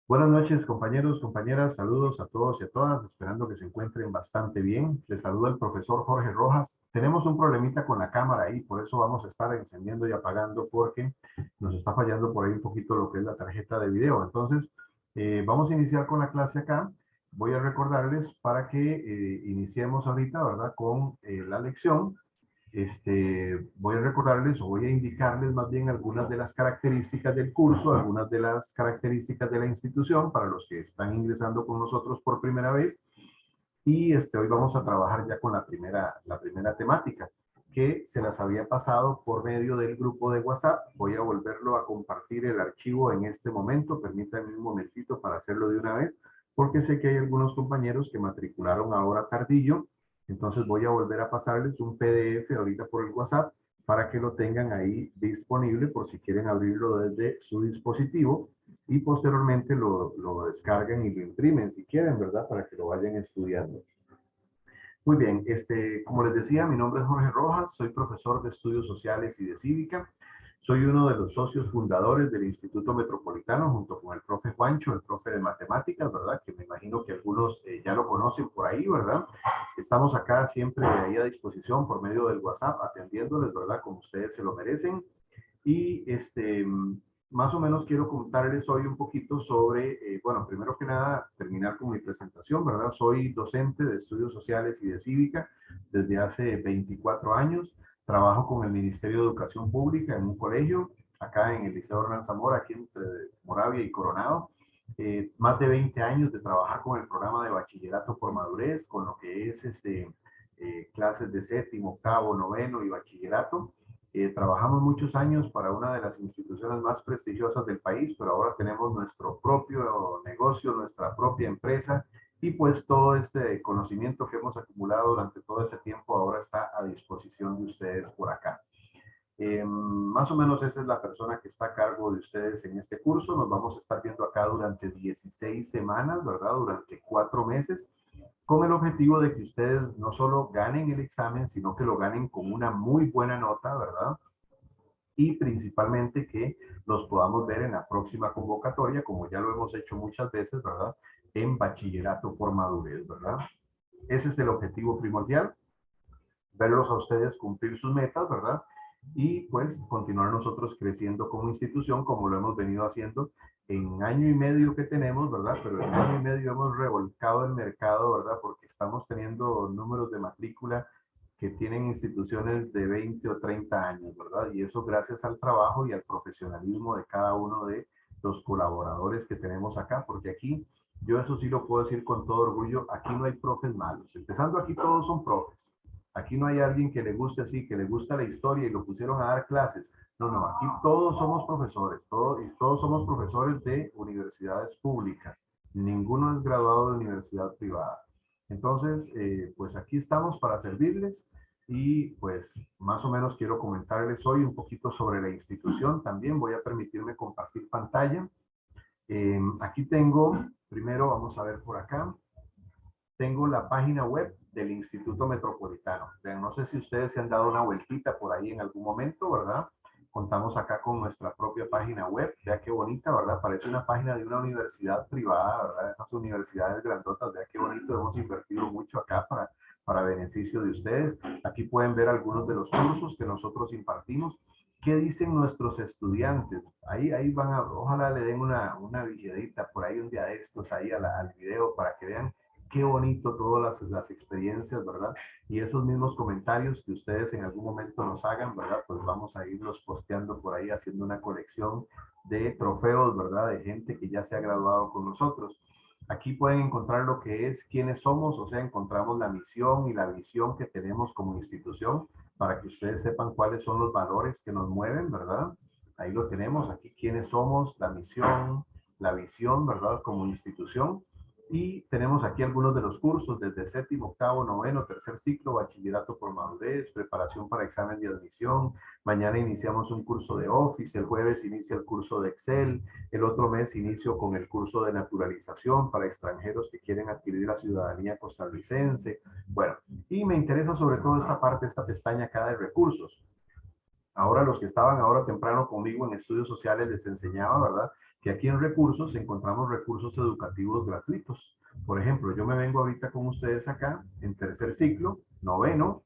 Buenas noches, compañeros, compañeras, saludos a todos y a todas, esperando que se encuentren bastante bien. Les saluda el profesor Jorge Rojas. Tenemos un problemita con la cámara ahí, por eso vamos a estar encendiendo y apagando porque nos está fallando por ahí un poquito lo que es la tarjeta de video. Entonces, vamos a iniciar con la clase acá. Voy a recordarles para que iniciemos ahorita, ¿verdad? Con la lección. Voy a recordarles o voy a indicarles más bien algunas de las características del curso, algunas de las características de la institución para los que están ingresando con nosotros por primera vez. Y hoy vamos a trabajar ya con la primera temática que se las había pasado por medio del grupo de WhatsApp. Voy a volverlo a compartir el archivo en este momento. Permítanme un momentito para hacerlo de una vez, porque sé que hay algunos compañeros que matricularon ahora tardillo. Entonces voy a volver a pasarles un PDF ahorita por el WhatsApp para que lo tengan ahí disponible por si quieren abrirlo desde su dispositivo y posteriormente lo descargan y lo imprimen si quieren, ¿verdad? Para que lo vayan estudiando. Muy bien, como les decía, mi nombre es Jorge Rojas, soy profesor de Estudios Sociales y de Cívica. Soy uno de los socios fundadores del Instituto Metropolitano, junto con el profe Juancho, el profe de matemáticas, ¿verdad? Que me imagino que algunos ya lo conocen por ahí, ¿verdad? Estamos acá siempre ahí a disposición por medio del WhatsApp, atendiéndoles, ¿verdad? Como ustedes se lo merecen. Y más o menos quiero contarles hoy un poquito sobre, bueno, primero que nada, terminar con mi presentación, ¿verdad? Soy docente de Estudios Sociales y de Cívica desde hace 24 años. Trabajo con el Ministerio de Educación Pública en un colegio, acá en el Liceo Hernán Zamora, aquí entre Moravia y Coronado. Más de 20 años de trabajar con el programa de bachillerato por madurez, con lo que es clases de séptimo, octavo, noveno y bachillerato. Trabajamos muchos años para una de las instituciones más prestigiosas del país, pero ahora tenemos nuestro propio negocio, nuestra propia empresa, y pues todo este conocimiento que hemos acumulado durante todo ese tiempo ahora está a disposición de ustedes por acá. Más o menos esa es la persona que está a cargo de ustedes en este curso. Nos vamos a estar viendo acá durante 16 semanas, ¿verdad? Durante 4 meses, con el objetivo de que ustedes no solo ganen el examen, sino que lo ganen con una muy buena nota, ¿verdad? Y principalmente que los podamos ver en la próxima convocatoria, como ya lo hemos hecho muchas veces, ¿verdad? En bachillerato por madurez, ¿verdad? Ese es el objetivo primordial, verlos a ustedes cumplir sus metas, ¿verdad? Y pues continuar nosotros creciendo como institución, como lo hemos venido haciendo en año y medio que tenemos, ¿verdad? Pero en año y medio hemos revolcado el mercado, ¿verdad? Porque estamos teniendo números de matrícula que tienen instituciones de 20 o 30 años, ¿verdad? Y eso gracias al trabajo y al profesionalismo de cada uno de los colaboradores que tenemos acá, porque aquí, yo eso sí lo puedo decir con todo orgullo, aquí no hay profes malos. Empezando aquí todos son profes. Aquí no hay alguien que le guste así, que le gusta la historia y lo pusieron a dar clases. No, no, aquí todos somos profesores, todos somos profesores de universidades públicas. Ninguno es graduado de universidad privada. Entonces, pues aquí estamos para servirles y pues más o menos quiero comentarles hoy un poquito sobre la institución. También voy a permitirme compartir pantalla. Aquí tengo, primero vamos a ver por acá, tengo la página web del Instituto Metropolitano. No sé si ustedes se han dado una vueltita por ahí en algún momento, ¿verdad? Contamos acá con nuestra propia página web. Vea qué bonita, ¿verdad? Parece una página de una universidad privada, ¿verdad? Esas universidades grandotas, vea qué bonito. Hemos invertido mucho acá para beneficio de ustedes. Aquí pueden ver algunos de los cursos que nosotros impartimos. ¿Qué dicen nuestros estudiantes? Ahí van a, ojalá le den una videita por ahí un día de estos ahí al video para que vean qué bonito todas las experiencias, ¿verdad? Y esos mismos comentarios que ustedes en algún momento nos hagan, ¿verdad? Pues vamos a irlos posteando por ahí, haciendo una colección de trofeos, ¿verdad? De gente que ya se ha graduado con nosotros. Aquí pueden encontrar lo que es quiénes somos, o sea, encontramos la misión y la visión que tenemos como institución para que ustedes sepan cuáles son los valores que nos mueven, ¿verdad? Ahí lo tenemos, aquí quiénes somos, la misión, la visión, ¿verdad? Como institución. Y tenemos aquí algunos de los cursos desde séptimo, octavo, noveno, tercer ciclo, bachillerato por madurez, preparación para examen de admisión. Mañana iniciamos un curso de Office, el jueves inicia el curso de Excel, el otro mes inicio con el curso de naturalización para extranjeros que quieren adquirir la ciudadanía costarricense. Bueno, y me interesa sobre todo esta parte, esta pestaña acá de recursos. Ahora los que estaban ahora temprano conmigo en estudios sociales les enseñaba, ¿verdad? Que aquí en recursos encontramos recursos educativos gratuitos. Por ejemplo, yo me vengo ahorita con ustedes acá en tercer ciclo, noveno,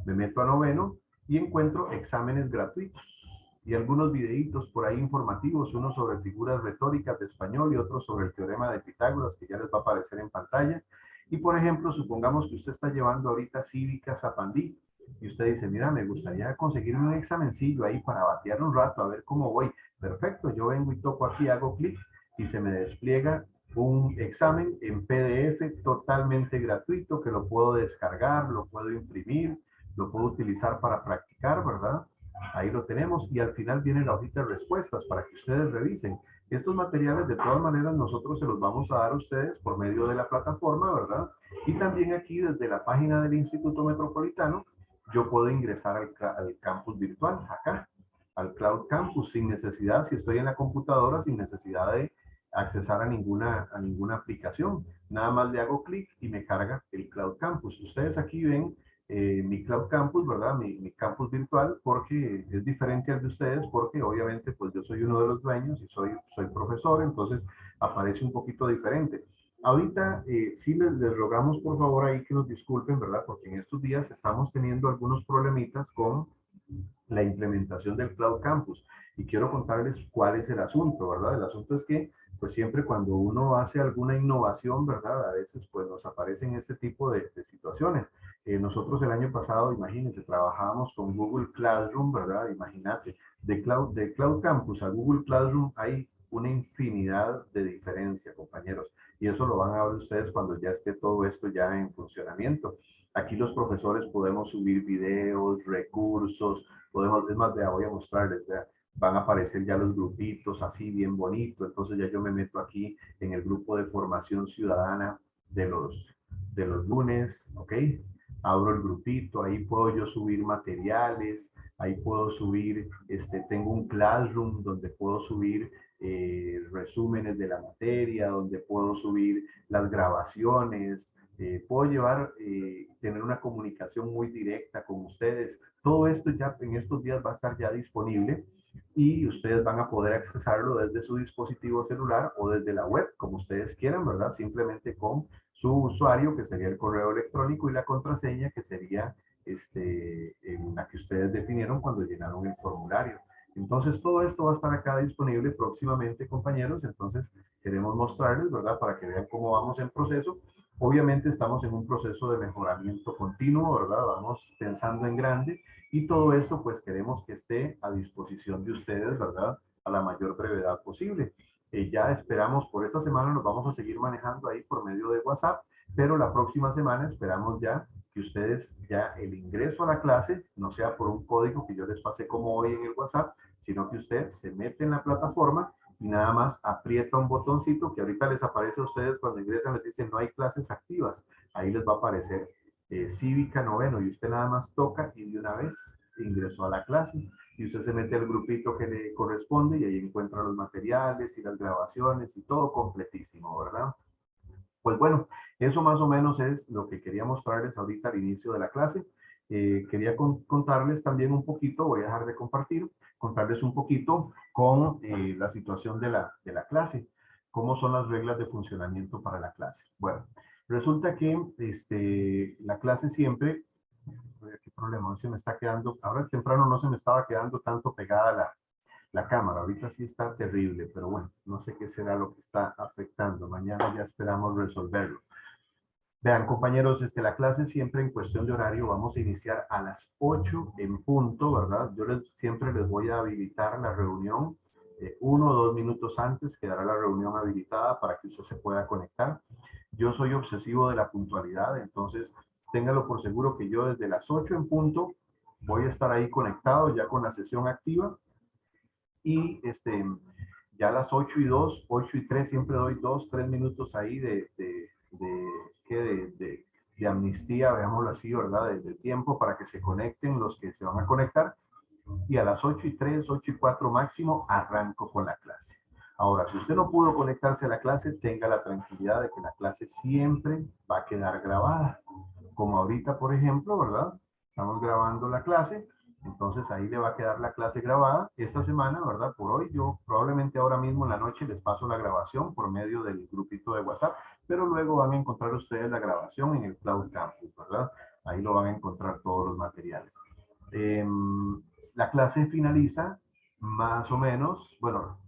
me meto a noveno y encuentro exámenes gratuitos y algunos videitos por ahí informativos, uno sobre figuras retóricas de español y otro sobre el teorema de Pitágoras, que ya les va a aparecer en pantalla. Y por ejemplo, supongamos que usted está llevando ahorita Cívica Zapandí y usted dice, mira, me gustaría conseguirme un examencillo ahí para batear un rato, a ver cómo voy. Perfecto, yo vengo y toco aquí, hago clic y se me despliega un examen en PDF totalmente gratuito que lo puedo descargar, lo puedo imprimir, lo puedo utilizar para practicar, ¿verdad? Ahí lo tenemos y al final viene la hojita de respuestas para que ustedes revisen. Estos materiales de todas maneras nosotros se los vamos a dar a ustedes por medio de la plataforma, ¿verdad? Y también aquí desde la página del Instituto Metropolitano yo puedo ingresar al campus virtual, acá, al Cloud Campus, sin necesidad, si estoy en la computadora, sin necesidad de accesar a ninguna aplicación. Nada más le hago clic y me carga el Cloud Campus. Ustedes aquí ven mi Cloud Campus, ¿verdad? Mi campus virtual, porque es diferente al de ustedes, porque obviamente pues yo soy uno de los dueños y soy profesor, entonces aparece un poquito diferente. Ahorita sí les rogamos por favor ahí que nos disculpen, ¿verdad? Porque en estos días estamos teniendo algunos problemitas con la implementación del Cloud Campus. Y quiero contarles cuál es el asunto, ¿verdad? El asunto es que, pues siempre cuando uno hace alguna innovación, ¿verdad? A veces, pues nos aparecen este tipo de situaciones. Nosotros el año pasado, imagínense, trabajábamos con Google Classroom, ¿verdad? Imagínate, de Cloud Campus a Google Classroom hay una infinidad de diferencia, compañeros. Y eso lo van a ver ustedes cuando ya esté todo esto ya en funcionamiento. Aquí los profesores podemos subir videos, recursos, podemos, es más, vea, voy a mostrarles, vea, van a aparecer ya los grupitos así bien bonito, entonces ya yo me meto aquí en el grupo de formación ciudadana de los lunes, ¿ok? Abro el grupito, ahí puedo yo subir materiales, ahí puedo subir, tengo un classroom donde puedo subir resúmenes de la materia, donde puedo subir las grabaciones, puedo tener una comunicación muy directa con ustedes. Todo esto ya en estos días va a estar ya disponible y ustedes van a poder accesarlo desde su dispositivo celular o desde la web, como ustedes quieran, ¿verdad? Simplemente con su usuario, que sería el correo electrónico, y la contraseña, que sería en la que ustedes definieron cuando llenaron el formulario. Entonces, todo esto va a estar acá disponible próximamente, compañeros. Entonces, queremos mostrarles, ¿verdad? Para que vean cómo vamos en proceso. Obviamente estamos en un proceso de mejoramiento continuo, ¿verdad? Vamos pensando en grande y todo esto pues queremos que esté a disposición de ustedes, ¿verdad? A la mayor brevedad posible. Ya esperamos por esta semana, nos vamos a seguir manejando ahí por medio de WhatsApp, pero la próxima semana esperamos ya que ustedes ya el ingreso a la clase no sea por un código que yo les pasé como hoy en el WhatsApp, sino que usted se mete en la plataforma y nada más aprieta un botoncito que ahorita les aparece a ustedes cuando ingresan, les dice no hay clases activas. Ahí les va a aparecer Cívica noveno y usted nada más toca y de una vez ingresó a la clase y usted se mete al grupito que le corresponde y ahí encuentra los materiales y las grabaciones y todo completísimo, ¿verdad? Pues bueno, eso más o menos es lo que quería mostrarles ahorita al inicio de la clase. Quería contarles también un poquito, voy a dejar de compartir, contarles un poquito con la situación de la clase, cómo son las reglas de funcionamiento para la clase. Bueno, resulta que la clase siempre, qué problema, hoy se me está quedando, ahora temprano no se me estaba quedando tanto pegada la cámara, ahorita sí está terrible, pero bueno, no sé qué será lo que está afectando, mañana ya esperamos resolverlo. Vean, compañeros, la clase siempre en cuestión de horario vamos a iniciar a las 8 en punto, ¿verdad? Yo siempre les voy a habilitar la reunión 1 o 2 minutos antes, quedará la reunión habilitada para que usted se pueda conectar. Yo soy obsesivo de la puntualidad, entonces téngalo por seguro que yo desde las 8 en punto voy a estar ahí conectado ya con la sesión activa y ya a las 8 y 2, 8 y 3, siempre doy 2, 3 minutos ahí de amnistía, veámoslo así, ¿verdad? De tiempo para que se conecten los que se van a conectar. Y a las 8 y 3, 8 y 4 máximo, arranco con la clase. Ahora, si usted no pudo conectarse a la clase, tenga la tranquilidad de que la clase siempre va a quedar grabada. Como ahorita, por ejemplo, ¿verdad? Estamos grabando la clase. Entonces ahí le va a quedar la clase grabada esta semana, ¿verdad? Por hoy yo probablemente ahora mismo en la noche les paso la grabación por medio del grupito de WhatsApp, pero luego van a encontrar ustedes la grabación en el Cloud Campus, ¿verdad? Ahí lo van a encontrar todos los materiales. La clase finaliza más o menos, bueno,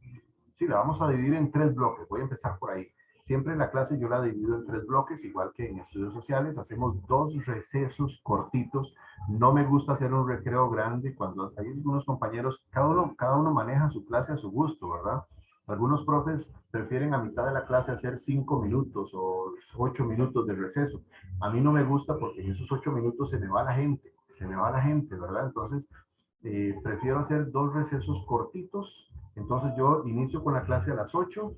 sí, la vamos a dividir en 3 bloques. Voy a empezar por ahí. Siempre la clase yo la divido en 3 bloques, igual que en estudios sociales. Hacemos 2 recesos cortitos. No me gusta hacer un recreo grande cuando hay algunos compañeros, cada uno maneja su clase a su gusto, ¿verdad? Algunos profes prefieren a mitad de la clase hacer 5 minutos o 8 minutos de receso. A mí no me gusta porque en esos 8 minutos se me va la gente, ¿verdad? Entonces, prefiero hacer 2 recesos cortitos. Entonces yo inicio con la clase a las 8,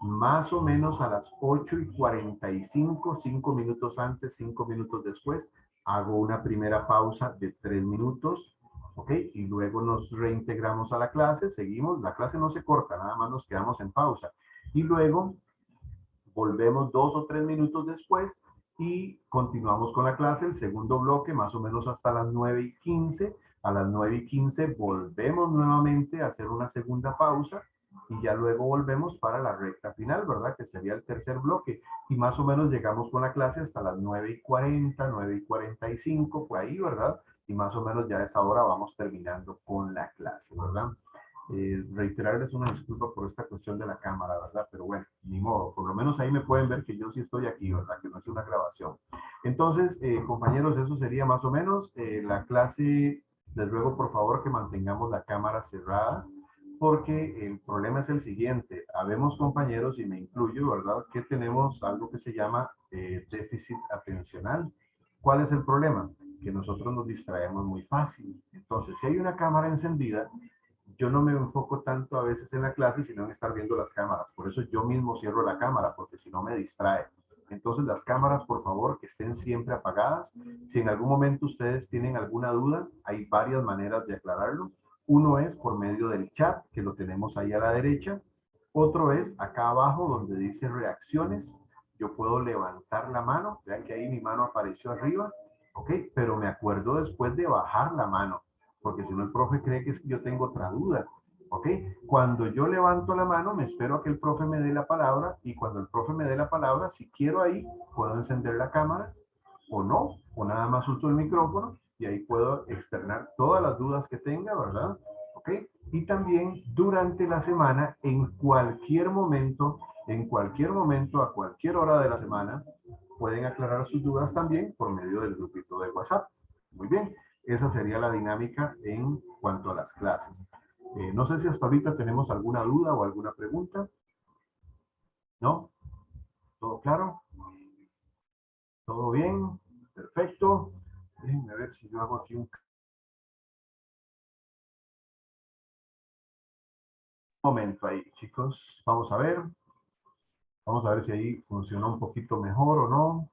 más o menos a las 8:45, 5 minutos antes, 5 minutos después, hago una primera pausa de 3 minutos, ¿ok? Y luego nos reintegramos a la clase, seguimos, la clase no se corta, nada más nos quedamos en pausa. Y luego volvemos 2 o 3 minutos después y continuamos con la clase, el segundo bloque, más o menos hasta las 9:15. A las 9:15 volvemos nuevamente a hacer una segunda pausa y ya luego volvemos para la recta final, ¿verdad? Que sería el tercer bloque. Y más o menos llegamos con la clase hasta las 9:40, 9:45, por ahí, ¿verdad? Y más o menos ya a esa hora vamos terminando con la clase, ¿verdad? Reiterarles una disculpa por esta cuestión de la cámara, ¿verdad? Pero bueno, ni modo, por lo menos ahí me pueden ver que yo sí estoy aquí, ¿verdad? Que no es una grabación. Entonces, compañeros, eso sería más o menos la clase. Les ruego por favor que mantengamos la cámara cerrada, porque el problema es el siguiente. Habemos compañeros, y me incluyo, ¿verdad? Que tenemos algo que se llama déficit atencional. ¿Cuál es el problema? Que nosotros nos distraemos muy fácil. Entonces, si hay una cámara encendida, yo no me enfoco tanto a veces en la clase, sino en estar viendo las cámaras. Por eso yo mismo cierro la cámara, porque si no me distrae. Entonces las cámaras, por favor, que estén siempre apagadas. Si en algún momento ustedes tienen alguna duda, hay varias maneras de aclararlo. Uno es por medio del chat, que lo tenemos ahí a la derecha. Otro es acá abajo, donde dice reacciones. Yo puedo levantar la mano. Vean que ahí mi mano apareció arriba. ¿Ok? Pero me acuerdo después de bajar la mano, porque si no el profe cree que es que yo tengo otra duda, ¿ok? Cuando yo levanto la mano, me espero a que el profe me dé la palabra, y cuando el profe me dé la palabra, si quiero ahí, puedo encender la cámara o no, o nada más uso el micrófono, y ahí puedo externar todas las dudas que tenga, ¿verdad? ¿Ok? Y también durante la semana, en cualquier momento, a cualquier hora de la semana, pueden aclarar sus dudas también por medio del grupito de WhatsApp. Muy bien, esa sería la dinámica en cuanto a las clases. No sé si hasta ahorita tenemos alguna duda o alguna pregunta. ¿No? ¿Todo claro? ¿Todo bien? Perfecto. Déjenme ver si yo hago aquí un momento ahí, chicos. Vamos a ver. Vamos a ver si ahí funciona un poquito mejor o no.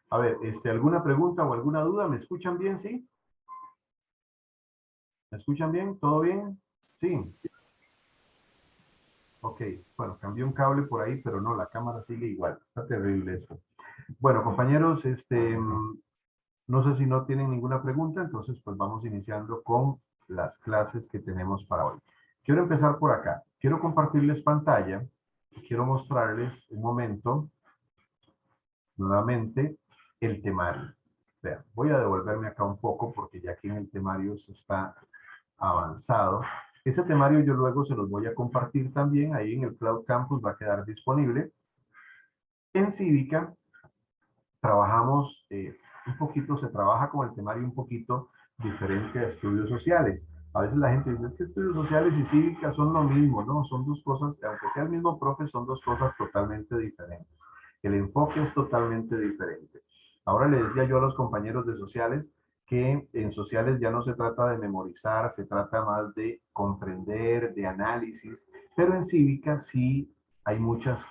A ver, ¿alguna pregunta o alguna duda? ¿Me escuchan bien? ¿Sí? ¿Me escuchan bien? ¿Todo bien? Sí. Ok. Bueno, cambié un cable por ahí, pero no, la cámara sigue igual. Está terrible esto. Bueno, compañeros, no sé si no tienen ninguna pregunta, entonces pues vamos iniciando con las clases que tenemos para hoy. Quiero empezar por acá. Quiero compartirles pantalla y quiero mostrarles un momento nuevamente el temario. Vean, voy a devolverme acá un poco porque ya aquí en el temario se está avanzado. Ese temario yo luego se los voy a compartir también ahí en el Cloud Campus, va a quedar disponible. En Cívica trabajamos un poquito, se trabaja con el temario un poquito diferente a estudios sociales. A veces la gente dice, es que estudios sociales y cívica son lo mismo, ¿no? Son dos cosas, aunque sea el mismo profe, son dos cosas totalmente diferentes. El enfoque es totalmente diferente. Ahora le decía yo a los compañeros de sociales que en sociales ya no se trata de memorizar, se trata más de comprender, de análisis, pero en cívica sí hay muchas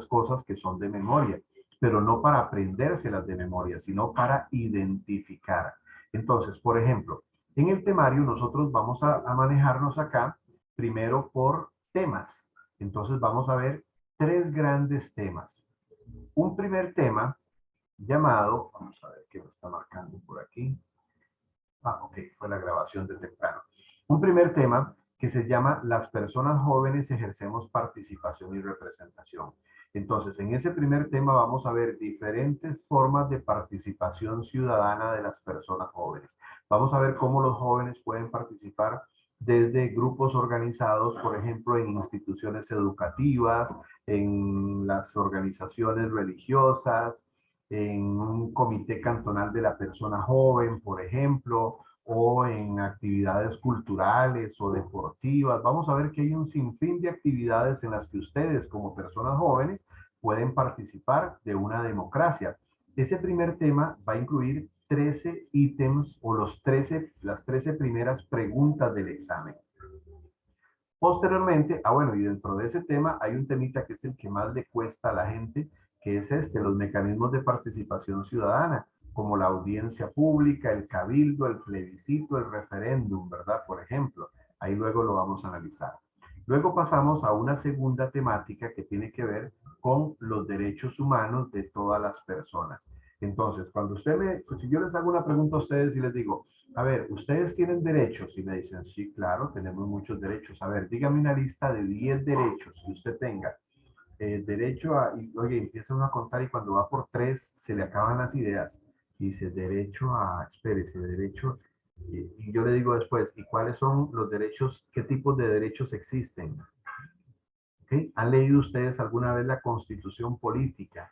cosas que son de memoria, pero no para aprendérselas de memoria, sino para identificar. Entonces, por ejemplo, en el temario nosotros vamos a manejarnos acá primero por temas. Entonces vamos a ver 3 grandes temas. Un primer tema llamado, vamos a ver qué me está marcando por aquí. Ok, fue la grabación de temprano. Un primer tema que se llama Las personas jóvenes ejercemos participación y representación. Entonces, en ese primer tema vamos a ver diferentes formas de participación ciudadana de las personas jóvenes. Vamos a ver cómo los jóvenes pueden participar desde grupos organizados, por ejemplo, en instituciones educativas, en las organizaciones religiosas, en un comité cantonal de la persona joven, por ejemplo, o en actividades culturales o deportivas. Vamos a ver que hay un sinfín de actividades en las que ustedes, como personas jóvenes, pueden participar de una democracia. Ese primer tema va a incluir 13 ítems o las 13 primeras preguntas del examen. Posteriormente, bueno, y dentro de ese tema hay un temita que es el que más le cuesta a la gente, que es los mecanismos de participación ciudadana, como la audiencia pública, el cabildo, el plebiscito, el referéndum, ¿verdad? Por ejemplo, ahí luego lo vamos a analizar. Luego pasamos a una segunda temática que tiene que ver con los derechos humanos de todas las personas. Entonces, cuando si yo les hago una pregunta a ustedes y les digo, a ver, ¿ustedes tienen derechos? Y me dicen, sí, claro, tenemos muchos derechos. A ver, dígame una lista de 10 derechos que usted tenga. Derecho a, y, oye, empieza uno a contar y cuando va por 3 se le acaban las ideas. Dice, derecho a, espérese, derecho, y yo le digo después, ¿y cuáles son los derechos, qué tipos de derechos existen? ¿Okay? ¿Han leído ustedes alguna vez la Constitución Política?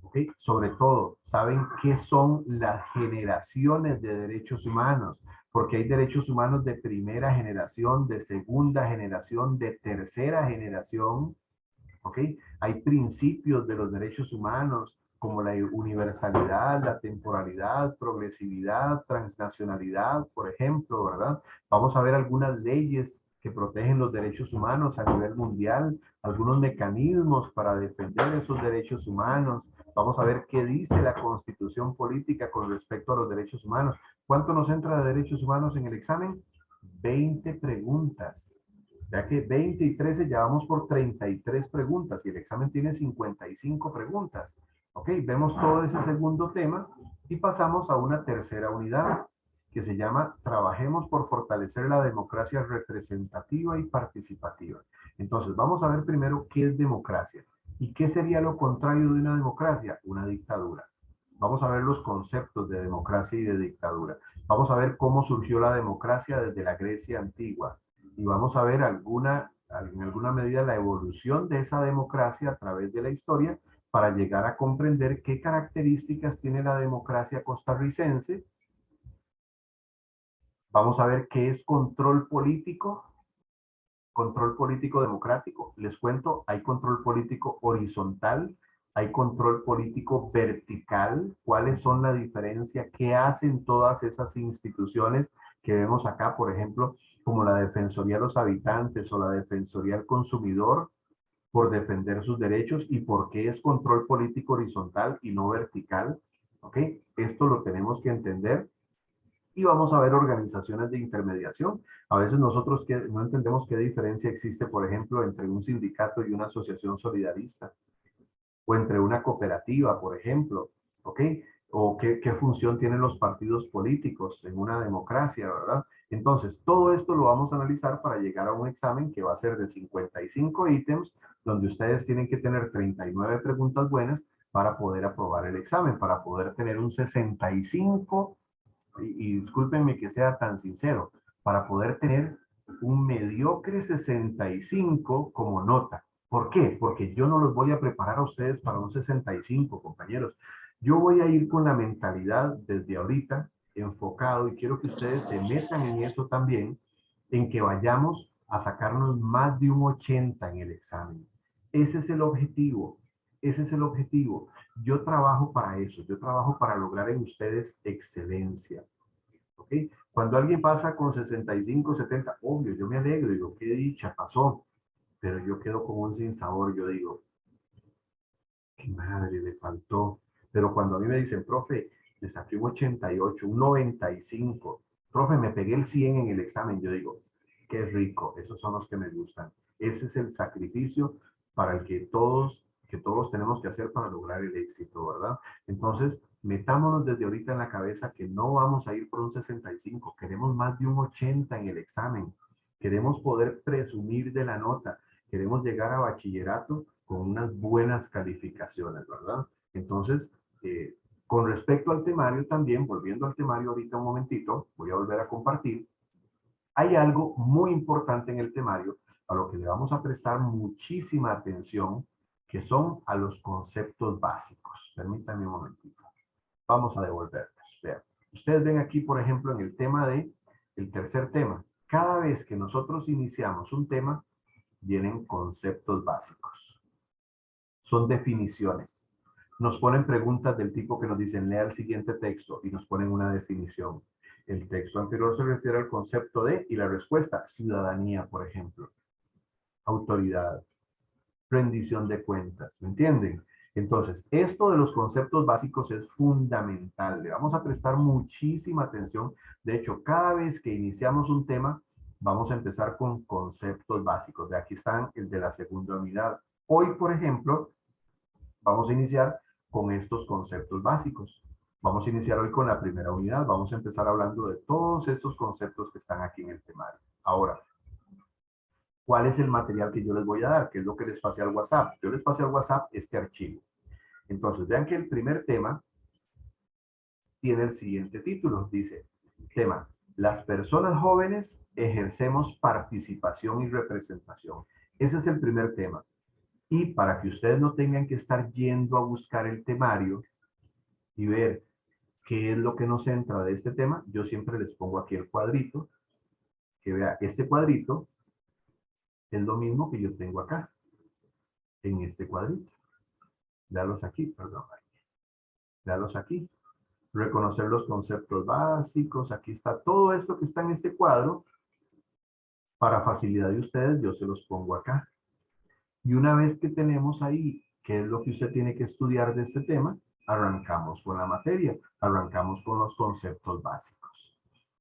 ¿Okay? Sobre todo, ¿saben qué son las generaciones de derechos humanos? Porque hay derechos humanos de primera generación, de segunda generación, de tercera generación. ¿Ok? Hay principios de los derechos humanos como la universalidad, la temporalidad, progresividad, transnacionalidad, por ejemplo, ¿verdad? Vamos a ver algunas leyes que protegen los derechos humanos a nivel mundial, algunos mecanismos para defender esos derechos humanos. Vamos a ver qué dice la Constitución política con respecto a los derechos humanos. ¿Cuánto nos entra de derechos humanos en el examen? 20 preguntas. Ya que 20 y 13 ya vamos por 33 preguntas y el examen tiene 55 preguntas. Ok, vemos todo ese segundo tema y pasamos a una tercera unidad que se llama Trabajemos por fortalecer la democracia representativa y participativa. Entonces, vamos a ver primero qué es democracia y qué sería lo contrario de una democracia, una dictadura. Vamos a ver los conceptos de democracia y de dictadura. Vamos a ver cómo surgió la democracia desde la Grecia antigua y vamos a ver en alguna medida la evolución de esa democracia a través de la historia para llegar a comprender qué características tiene la democracia costarricense. Vamos a ver qué es control político democrático. Les cuento, hay control político horizontal, hay control político vertical. ¿Cuáles son la diferencia? ¿Qué hacen todas esas instituciones que vemos acá, por ejemplo, como la Defensoría de los Habitantes o la Defensoría del Consumidor, por defender sus derechos y por qué es control político horizontal y no vertical? ¿Ok? Esto lo tenemos que entender. Y vamos a ver organizaciones de intermediación. A veces nosotros no entendemos qué diferencia existe, por ejemplo, entre un sindicato y una asociación solidarista, o entre una cooperativa, por ejemplo, ¿ok? O qué función tienen los partidos políticos en una democracia, ¿verdad? Entonces, todo esto lo vamos a analizar para llegar a un examen que va a ser de 55 ítems, donde ustedes tienen que tener 39 preguntas buenas para poder aprobar el examen, para poder tener un 65 y discúlpenme que sea tan sincero, para poder tener un mediocre 65 como nota. ¿Por qué? Porque yo no los voy a preparar a ustedes para un 65, compañeros. Yo voy a ir con la mentalidad desde ahorita enfocado y quiero que ustedes se metan en eso también, en que vayamos a sacarnos más de un 80 en el examen. Ese es el objetivo. Ese es el objetivo. Yo trabajo para eso. Yo trabajo para lograr en ustedes excelencia. ¿Ok? Cuando alguien pasa con 65, 70, obvio, yo me alegro, digo, qué dicha, pasó. Pero yo quedo con un sinsabor, yo digo, qué madre, le faltó. Pero cuando a mí me dicen, profe, me saqué un 88, un 95, profe, me pegué el 100 en el examen, yo digo, qué rico, esos son los que me gustan. Ese es el sacrificio para el que todos que todos tenemos que hacer para lograr el éxito, ¿verdad? Entonces, metámonos desde ahorita en la cabeza que no vamos a ir por un 65, queremos más de un 80 en el examen, queremos poder presumir de la nota, queremos llegar a bachillerato con unas buenas calificaciones, ¿verdad? Entonces, con respecto al temario también, volviendo al temario ahorita un momentito, voy a volver a compartir, hay algo muy importante en el temario a lo que le vamos a prestar muchísima atención, que son a los conceptos básicos. Permítanme un momentito. Vamos a devolvernos. Vean. Ustedes ven aquí, por ejemplo, en el tema el tercer tema. Cada vez que nosotros iniciamos un tema, vienen conceptos básicos. Son definiciones. Nos ponen preguntas del tipo que nos dicen, lea el siguiente texto y nos ponen una definición. El texto anterior se refiere al concepto de, y la respuesta, ciudadanía, por ejemplo, autoridad, rendición de cuentas, ¿me entienden? Entonces, esto de los conceptos básicos es fundamental. Le vamos a prestar muchísima atención. De hecho, cada vez que iniciamos un tema, vamos a empezar con conceptos básicos. De aquí están el de la segunda unidad. Hoy, por ejemplo, vamos a iniciar con estos conceptos básicos. Vamos a iniciar hoy con la primera unidad. Vamos a empezar hablando de todos estos conceptos que están aquí en el temario. Ahora, ¿cuál es el material que yo les voy a dar? ¿Qué es lo que les pasé al WhatsApp? Yo les pasé al WhatsApp este archivo. Entonces, vean que el primer tema tiene el siguiente título. Dice, tema, las personas jóvenes ejercemos participación y representación. Ese es el primer tema. Y para que ustedes no tengan que estar yendo a buscar el temario y ver qué es lo que nos entra de este tema, yo siempre les pongo aquí el cuadrito, que vea, este cuadrito es lo mismo que yo tengo acá, en este cuadrito. Véalos aquí, perdón. Véalos aquí. Reconocer los conceptos básicos. Aquí está todo esto que está en este cuadro. Para facilidad de ustedes, yo se los pongo acá. Y una vez que tenemos ahí qué es lo que usted tiene que estudiar de este tema, arrancamos con la materia, arrancamos con los conceptos básicos.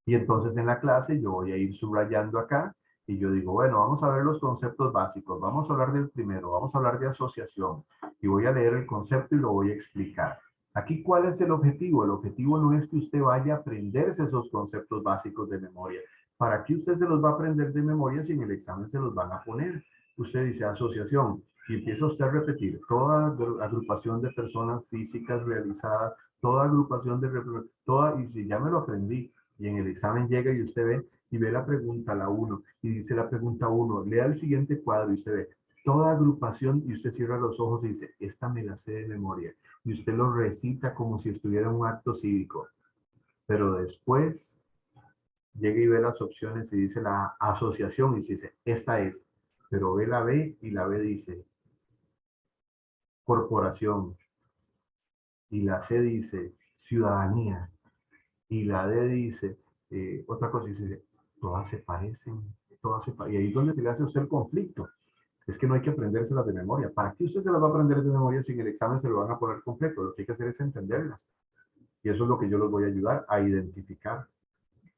Y entonces en la clase yo voy a ir subrayando acá y yo digo, bueno, vamos a ver los conceptos básicos, vamos a hablar del primero, vamos a hablar de asociación y voy a leer el concepto y lo voy a explicar. Aquí, ¿cuál es el objetivo? El objetivo no es que usted vaya a aprenderse esos conceptos básicos de memoria. ¿Para qué usted se los va a aprender de memoria si en el examen se los van a poner? Usted dice asociación y empieza usted a repetir toda agrupación de personas físicas realizada, toda agrupación de, toda, y si ya me lo aprendí, y en el examen llega y usted ve, y ve la pregunta, la 1, y dice la pregunta 1, lea el siguiente cuadro y usted ve, toda agrupación, y usted cierra los ojos y dice, esta me la sé de memoria, y usted lo recita como si estuviera en un acto cívico, pero después llega y ve las opciones y dice la asociación y dice, esta es, pero ve la B y la B dice, corporación, y la C dice, ciudadanía, y la D dice, otra cosa, dice, todas se parecen, todas se parecen. Y ahí es donde se le hace a usted el conflicto. Es que no hay que aprendérselas de memoria. ¿Para qué usted se las va a aprender de memoria si en el examen se lo van a poner completo? Lo que hay que hacer es entenderlas. Y eso es lo que yo les voy a ayudar a identificar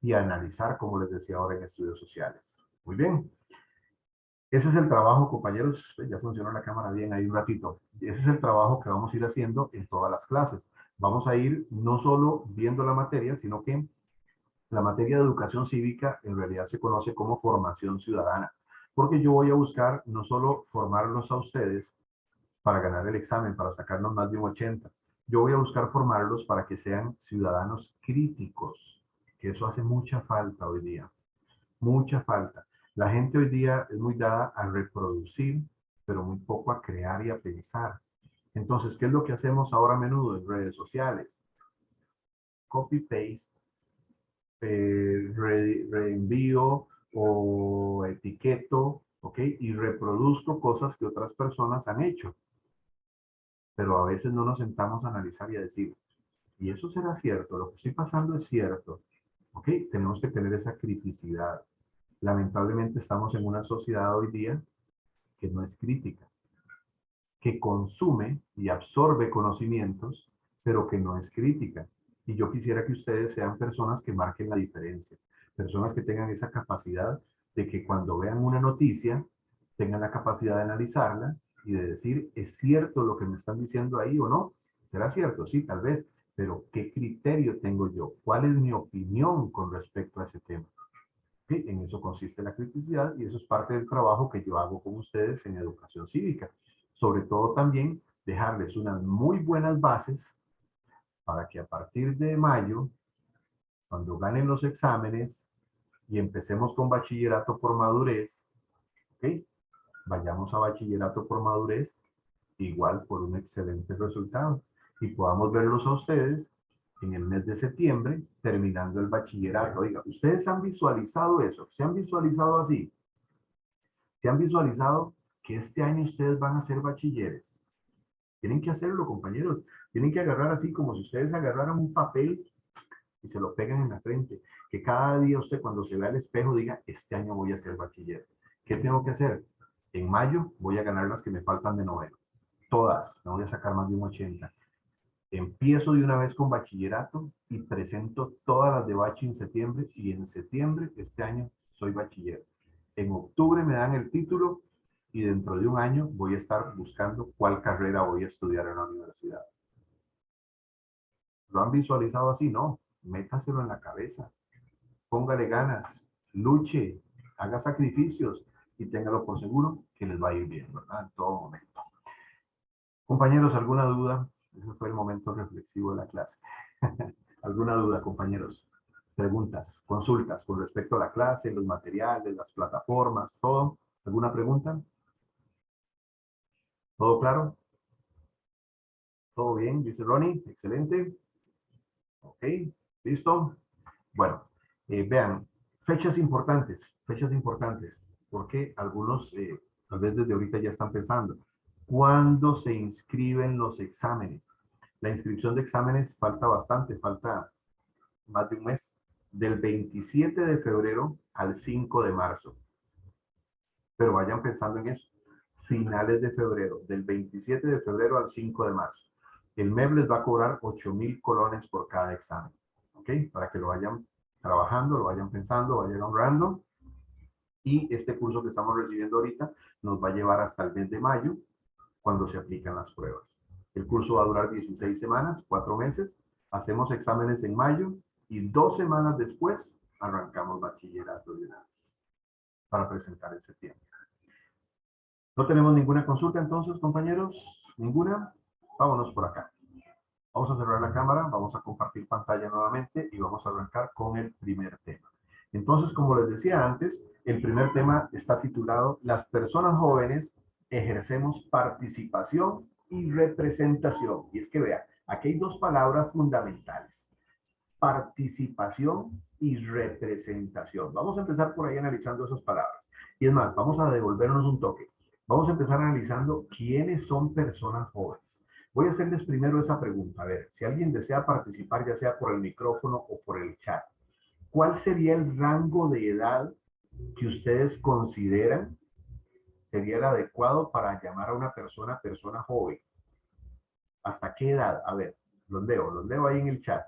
y a analizar, como les decía ahora en estudios sociales. Muy bien. Ese es el trabajo, compañeros. Ya funcionó la cámara bien ahí un ratito. Ese es el trabajo que vamos a ir haciendo en todas las clases. Vamos a ir no solo viendo la materia, sino que la materia de educación cívica en realidad se conoce como formación ciudadana, porque yo voy a buscar no solo formarlos a ustedes para ganar el examen, para sacarnos más de un 80, yo voy a buscar formarlos para que sean ciudadanos críticos, que eso hace mucha falta hoy día, mucha falta. La gente hoy día es muy dada a reproducir, pero muy poco a crear y a pensar. Entonces, ¿qué es lo que hacemos ahora a menudo en redes sociales? Copy-paste, reenvío o etiqueto, ¿ok? Y reproduzco cosas que otras personas han hecho. Pero a veces no nos sentamos a analizar y a decir, ¿y eso será cierto? ¿Lo que estoy pasando es cierto? ¿Ok? Tenemos que tener esa criticidad. Lamentablemente estamos en una sociedad hoy día que no es crítica, que consume y absorbe conocimientos, pero que no es crítica. Y yo quisiera que ustedes sean personas que marquen la diferencia, personas que tengan esa capacidad de que cuando vean una noticia, tengan la capacidad de analizarla y de decir, ¿es cierto lo que me están diciendo ahí o no? ¿Será cierto? Sí, tal vez, pero ¿qué criterio tengo yo? ¿Cuál es mi opinión con respecto a ese tema? ¿Sí? En eso consiste la criticidad y eso es parte del trabajo que yo hago con ustedes en educación cívica. Sobre todo también dejarles unas muy buenas bases para que a partir de mayo, cuando ganen los exámenes y empecemos con bachillerato por madurez, ¿ok? Vayamos a bachillerato por madurez igual por un excelente resultado y podamos verlos a ustedes en el mes de septiembre terminando el bachillerato. Oiga, ¿ustedes han visualizado eso? ¿Se han visualizado así? ¿Se han visualizado que este año ustedes van a ser bachilleres? Tienen que hacerlo, compañeros. Tienen que agarrar así como si ustedes agarraran un papel y se lo pegan en la frente. Que cada día usted cuando se vea al espejo diga, este año voy a ser bachiller. ¿Qué tengo que hacer? En mayo voy a ganar las que me faltan de noveno. Todas, me voy a sacar más de un 80. Empiezo de una vez con bachillerato y presento todas las de bachi en septiembre y en septiembre este año soy bachiller. En octubre me dan el título y dentro de un año voy a estar buscando cuál carrera voy a estudiar en la universidad. ¿Lo han visualizado así? No. Métaselo en la cabeza. Póngale ganas, luche, haga sacrificios y téngalo por seguro que les va a ir bien, ¿verdad? En todo momento. Compañeros, ¿alguna duda? Ese fue el momento reflexivo de la clase. ¿Alguna duda, compañeros? Preguntas, consultas con respecto a la clase, los materiales, las plataformas, todo. ¿Alguna pregunta? ¿Todo claro? ¿Todo bien? Dice Ronnie. Excelente. Ok. ¿Listo? Bueno, vean, fechas importantes, porque algunos tal vez desde ahorita ya están pensando, ¿cuándo se inscriben los exámenes? La inscripción de exámenes falta bastante, falta más de un mes, del 27 de febrero al 5 de marzo. Pero vayan pensando en eso, finales de febrero, del 27 de febrero al 5 de marzo. El MEP les va a cobrar 8,000 colones por cada examen, ¿ok? Para que lo vayan trabajando, lo vayan pensando, vayan ahorrando. Y este curso que estamos recibiendo ahorita nos va a llevar hasta el mes de mayo, cuando se aplican las pruebas. El curso va a durar 16 semanas, 4 meses. Hacemos exámenes en mayo y 2 semanas después arrancamos bachillerato de una vez para presentar en septiembre. ¿No tenemos ninguna consulta entonces, compañeros? ¿Ninguna? Vámonos por acá. Vamos a cerrar la cámara, vamos a compartir pantalla nuevamente y vamos a arrancar con el primer tema. Entonces, como les decía antes, el primer tema está titulado Las personas jóvenes ejercemos participación y representación. Y es que vean, aquí hay dos palabras fundamentales: participación y representación. Vamos a empezar por ahí analizando esas palabras. Y es más, vamos a devolvernos un toque. Vamos a empezar analizando quiénes son personas jóvenes. Voy a hacerles primero esa pregunta. A ver, si alguien desea participar, ya sea por el micrófono o por el chat, ¿cuál sería el rango de edad que ustedes consideran sería el adecuado para llamar a una persona joven? ¿Hasta qué edad? A ver, los leo ahí en el chat.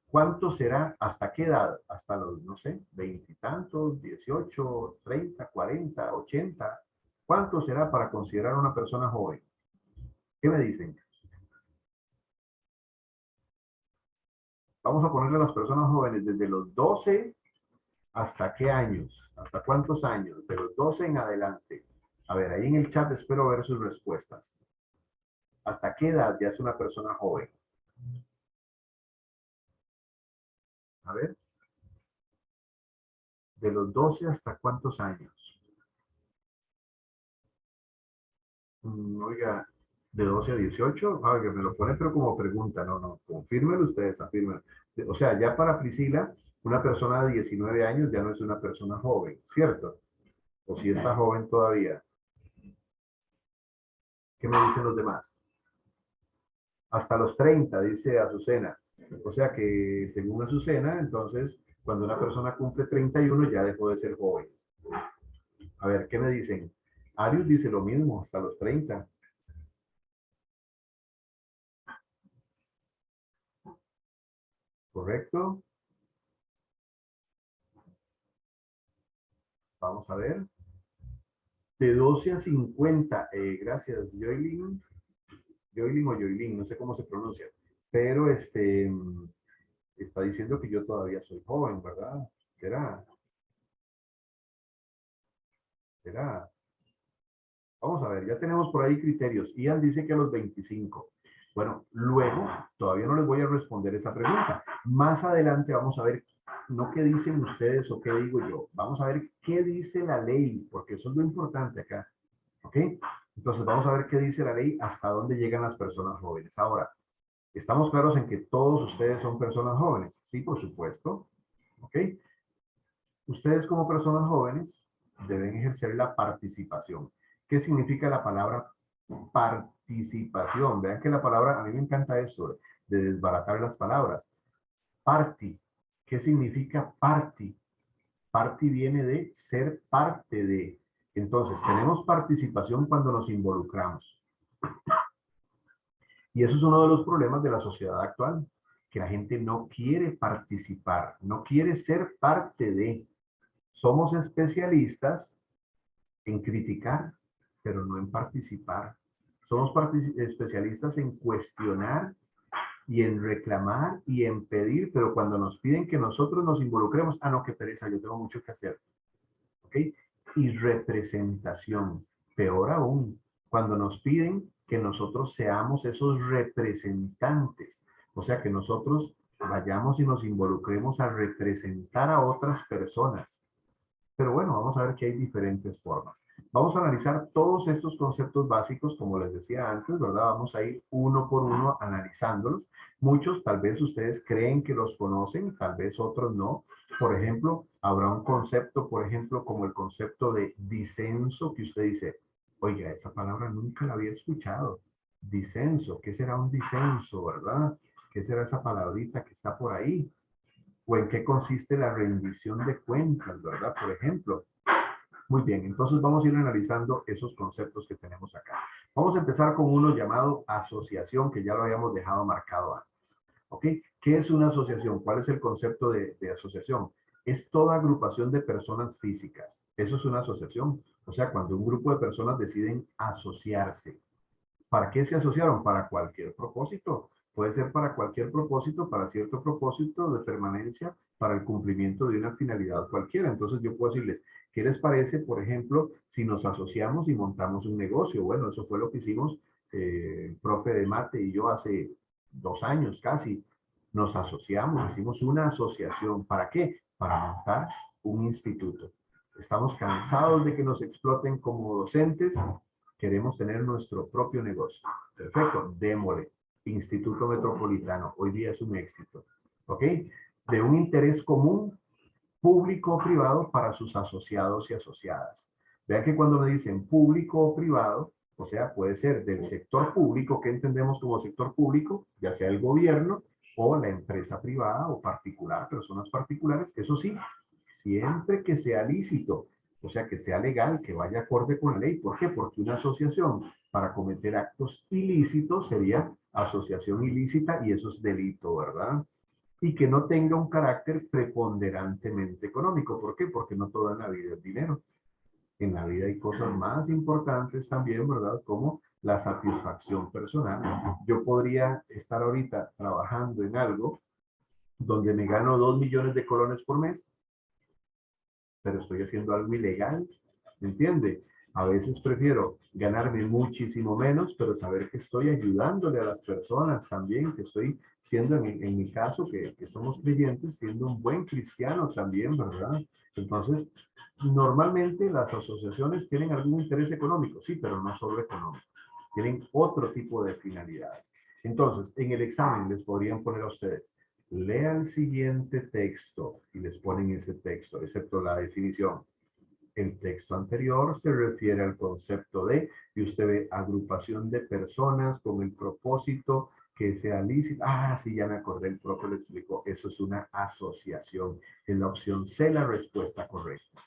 ¿Cuánto será? ¿Hasta qué edad? Hasta los, no sé, 20 y tantos, 18, 30, 40, 80. ¿Cuánto será para considerar una persona joven? ¿Qué me dicen? Vamos a ponerle a las personas jóvenes desde los 12 hasta qué años, hasta cuántos años, de los 12 en adelante. A ver, ahí en el chat espero ver sus respuestas. ¿Hasta qué edad ya es una persona joven? A ver, de los 12 hasta cuántos años. Oiga, de 12 a 18, que me lo pone pero como pregunta, no, confírmenlo ustedes, afirmen. O sea, ya para Priscila, una persona de 19 años ya no es una persona joven, ¿cierto? O si está joven todavía. ¿Qué me dicen los demás? Hasta los 30, dice Azucena. O sea que según Azucena, entonces, cuando una persona cumple 31 ya dejó de ser joven. A ver, ¿qué me dicen? Arius dice lo mismo, hasta los 30. ¿Correcto? Vamos a ver. De 12 a 50. Gracias, Joylin. Joylin o Joylin, no sé cómo se pronuncia. Pero está diciendo que yo todavía soy joven, ¿verdad? ¿Será? ¿Será? Vamos a ver, ya tenemos por ahí criterios. Ian dice que a los 25. Bueno, luego, todavía no les voy a responder esa pregunta. Más adelante vamos a ver, no qué dicen ustedes o qué digo yo. Vamos a ver qué dice la ley, porque eso es lo importante acá. ¿Ok? Entonces vamos a ver qué dice la ley, hasta dónde llegan las personas jóvenes. Ahora, ¿estamos claros en que todos ustedes son personas jóvenes? Sí, por supuesto. ¿Ok? Ustedes como personas jóvenes deben ejercer la participación. ¿Qué significa la palabra participación? Vean que la palabra, a mí me encanta esto, de desbaratar las palabras. Party. ¿Qué significa party? Party viene de ser parte de. Entonces, tenemos participación cuando nos involucramos. Y eso es uno de los problemas de la sociedad actual, que la gente no quiere participar, no quiere ser parte de. Somos especialistas en criticar, pero no en participar. Somos especialistas en cuestionar y en reclamar y en pedir, pero cuando nos piden que nosotros nos involucremos, no, qué pereza, yo tengo mucho que hacer. ¿Ok? Y representación, peor aún, cuando nos piden que nosotros seamos esos representantes, o sea, que nosotros vayamos y nos involucremos a representar a otras personas. Pero bueno, vamos a ver que hay diferentes formas. Vamos a analizar todos estos conceptos básicos, como les decía antes, ¿verdad? Vamos a ir uno por uno analizándolos. Muchos tal vez ustedes creen que los conocen, tal vez otros no. Por ejemplo, habrá un concepto, por ejemplo, como el concepto de disenso, que usted dice, oiga, esa palabra nunca la había escuchado. Disenso, ¿qué será un disenso, verdad? ¿Qué será esa palabrita que está por ahí? O en qué consiste la rendición de cuentas, ¿verdad? Por ejemplo. Muy bien, entonces vamos a ir analizando esos conceptos que tenemos acá. Vamos a empezar con uno llamado asociación, que ya lo habíamos dejado marcado antes. ¿Ok? ¿Qué es una asociación? ¿Cuál es el concepto de asociación? Es toda agrupación de personas físicas. Eso es una asociación. O sea, cuando un grupo de personas deciden asociarse. ¿Para qué se asociaron? Para cualquier propósito. Puede ser para cualquier propósito, para cierto propósito de permanencia, para el cumplimiento de una finalidad cualquiera. Entonces yo puedo decirles, ¿qué les parece, por ejemplo, si nos asociamos y montamos un negocio? Bueno, eso fue lo que hicimos profe de mate y yo hace 2 años casi. Nos asociamos, hicimos una asociación. ¿Para qué? Para montar un instituto. Estamos cansados de que nos exploten como docentes. Queremos tener nuestro propio negocio. Perfecto, démosle. Instituto Metropolitano, hoy día es un éxito. ¿Ok? De un interés común, público o privado, para sus asociados y asociadas. Vean que cuando me dicen público o privado, o sea, puede ser del sector público, que entendemos como sector público, ya sea el gobierno o la empresa privada o particular, personas particulares, eso sí, siempre que sea lícito, o sea, que sea legal, que vaya acorde con la ley. ¿Por qué? Porque una asociación para cometer actos ilícitos sería asociación ilícita y eso es delito, ¿verdad? Y que no tenga un carácter preponderantemente económico. ¿Por qué? Porque no toda en la vida es dinero. En la vida hay cosas más importantes también, ¿verdad? Como la satisfacción personal. Yo podría estar ahorita trabajando en algo donde me gano 2 millones de colones por mes, pero estoy haciendo algo ilegal, ¿me entiende? A veces prefiero ganarme muchísimo menos, pero saber que estoy ayudándole a las personas también, que estoy siendo, en mi caso, que somos creyentes, siendo un buen cristiano también, ¿verdad? Entonces, normalmente las asociaciones tienen algún interés económico, sí, pero no solo económico. Tienen otro tipo de finalidades. Entonces, en el examen les podrían poner a ustedes, lea el siguiente texto y les ponen ese texto, excepto la definición. El texto anterior se refiere al concepto de, y usted ve agrupación de personas con el propósito que sea lícito. Sí, ya me acordé, el profe lo explicó. Eso es una asociación. En la opción C, la respuesta correcta.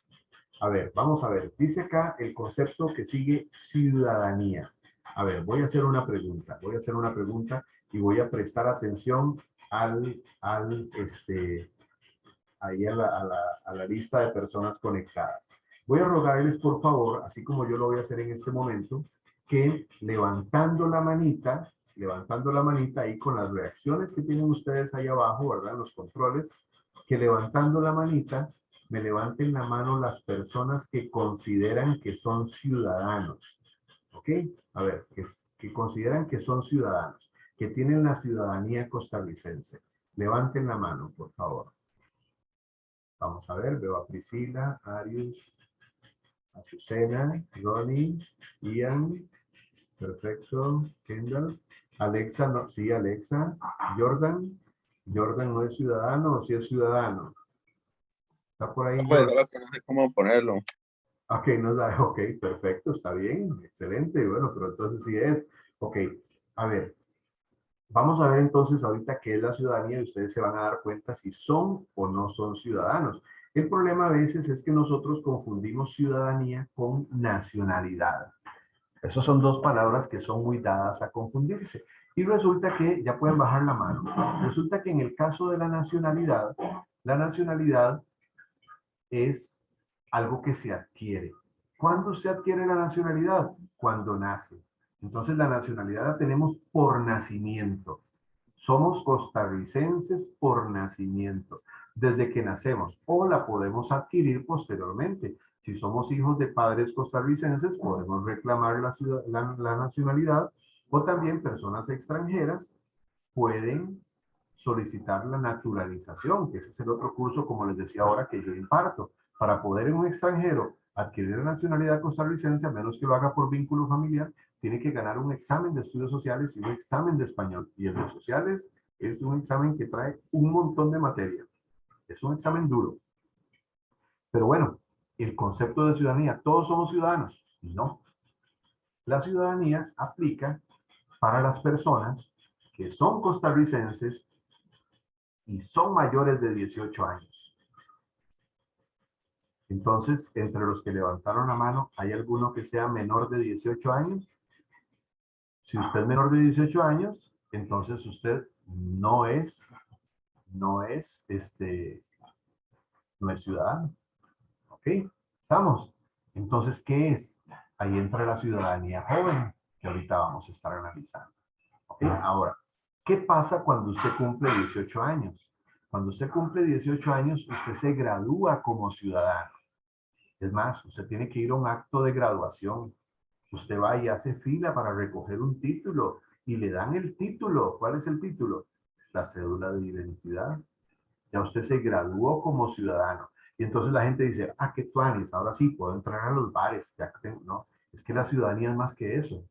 A ver, vamos a ver. Dice acá el concepto que sigue, ciudadanía. A ver, voy a hacer una pregunta. Voy a hacer una pregunta y voy a prestar atención ahí a la lista de personas conectadas. Voy a rogarles, por favor, así como yo lo voy a hacer en este momento, que levantando la manita ahí con las reacciones que tienen ustedes ahí abajo, ¿verdad? Los controles, que levantando la manita, me levanten la mano las personas que consideran que son ciudadanos. ¿Ok? A ver, que consideran que son ciudadanos, que tienen la ciudadanía costarricense. Levanten la mano, por favor. Vamos a ver, veo a Priscila, Arius, Azucena, Ronnie, Ian, perfecto, Kendall, Alexa, no, sí, Alexa, Jordan, Jordan no es ciudadano, o sí es ciudadano. Está por ahí, Pues Jordan. solo que no sé cómo ponerlo. Ok, ok, perfecto, está bien, excelente, bueno, pero entonces sí es. Ok, a ver, vamos a ver entonces ahorita qué es la ciudadanía y ustedes se van a dar cuenta si son o no son ciudadanos. El problema a veces es que nosotros confundimos ciudadanía con nacionalidad. Esas son dos palabras que son muy dadas a confundirse. Y resulta que, ya pueden bajar la mano, resulta que en el caso de la nacionalidad es algo que se adquiere. ¿Cuándo se adquiere la nacionalidad? Cuando nace. Entonces la nacionalidad la tenemos por nacimiento. Somos costarricenses por nacimiento, desde que nacemos, o la podemos adquirir posteriormente. Si somos hijos de padres costarricenses, podemos reclamar la nacionalidad, o también personas extranjeras pueden solicitar la naturalización, que ese es el otro curso, como les decía ahora, que yo imparto. Para poder en un extranjero adquirir la nacionalidad costarricense, a menos que lo haga por vínculo familiar, tiene que ganar un examen de estudios sociales y un examen de español. Y el de sociales es un examen que trae un montón de materia. Es un examen duro. Pero bueno, el concepto de ciudadanía, ¿todos somos ciudadanos? No. La ciudadanía aplica para las personas que son costarricenses y son mayores de 18 años. Entonces, entre los que levantaron la mano, ¿hay alguno que sea menor de 18 años? Si usted es menor de 18 años, entonces usted no es, no es ciudadano. ¿Ok? ¿Estamos? Entonces, ¿qué es? Ahí entra la ciudadanía joven, que ahorita vamos a estar analizando. ¿Ok? Ahora, ¿qué pasa cuando usted cumple 18 años? Cuando usted cumple 18 años, usted se gradúa como ciudadano. Es más, usted tiene que ir a un acto de graduación. Usted va y hace fila para recoger un título y le dan el título. ¿Cuál es el título? La cédula de identidad. Ya usted se graduó como ciudadano. Y entonces la gente dice, ah, qué tuanis, ahora sí puedo entrar a los bares. Ya tengo. No, es que la ciudadanía es más que eso.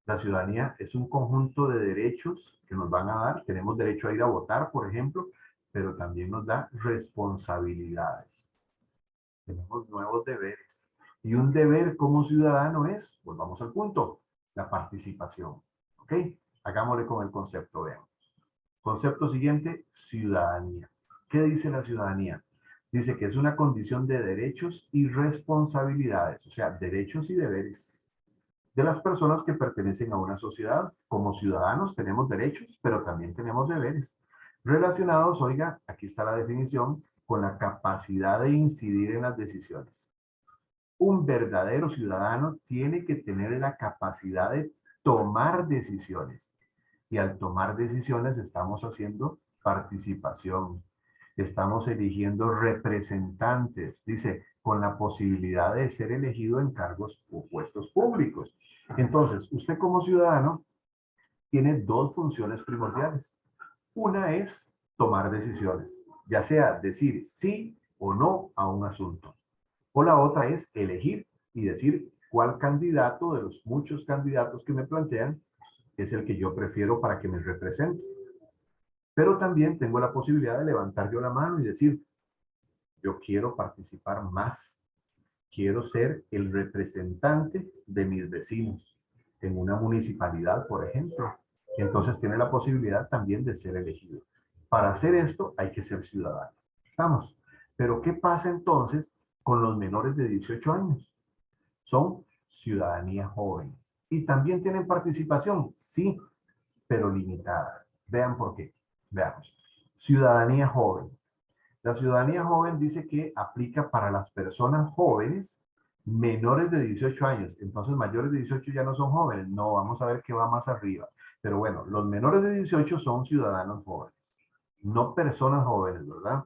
La ciudadanía es un conjunto de derechos que nos van a dar. Tenemos derecho a ir a votar, por ejemplo, pero también nos da responsabilidades. Tenemos nuevos deberes. Y un deber como ciudadano es, pues vamos al punto, la participación. ¿Ok? Hagámosle con el concepto, vean. Concepto siguiente, ciudadanía. ¿Qué dice la ciudadanía? Dice que es una condición de derechos y responsabilidades, o sea, derechos y deberes de las personas que pertenecen a una sociedad. Como ciudadanos tenemos derechos, pero también tenemos deberes relacionados, oiga, aquí está la definición, con la capacidad de incidir en las decisiones. Un verdadero ciudadano tiene que tener la capacidad de tomar decisiones. Y al tomar decisiones estamos haciendo participación. Estamos eligiendo representantes, dice, con la posibilidad de ser elegido en cargos o puestos públicos. Entonces, usted como ciudadano tiene dos funciones primordiales. Una es tomar decisiones, ya sea decir sí o no a un asunto. O la otra es elegir y decir cuál candidato de los muchos candidatos que me plantean es el que yo prefiero para que me represente. Pero también tengo la posibilidad de levantar yo la mano y decir, yo quiero participar más. Quiero ser el representante de mis vecinos en una municipalidad, por ejemplo. Entonces tiene la posibilidad también de ser elegido. Para hacer esto hay que ser ciudadano. ¿Estamos? Pero ¿qué pasa entonces con los menores de 18 años? Son ciudadanía joven. ¿Y también tienen participación? Sí, pero limitada. Vean por qué. Veamos. Ciudadanía joven. La ciudadanía joven dice que aplica para las personas jóvenes menores de 18 años. Entonces, mayores de 18 ya no son jóvenes. No, vamos a ver qué va más arriba. Pero bueno, los menores de 18 son ciudadanos jóvenes, no personas jóvenes, ¿verdad?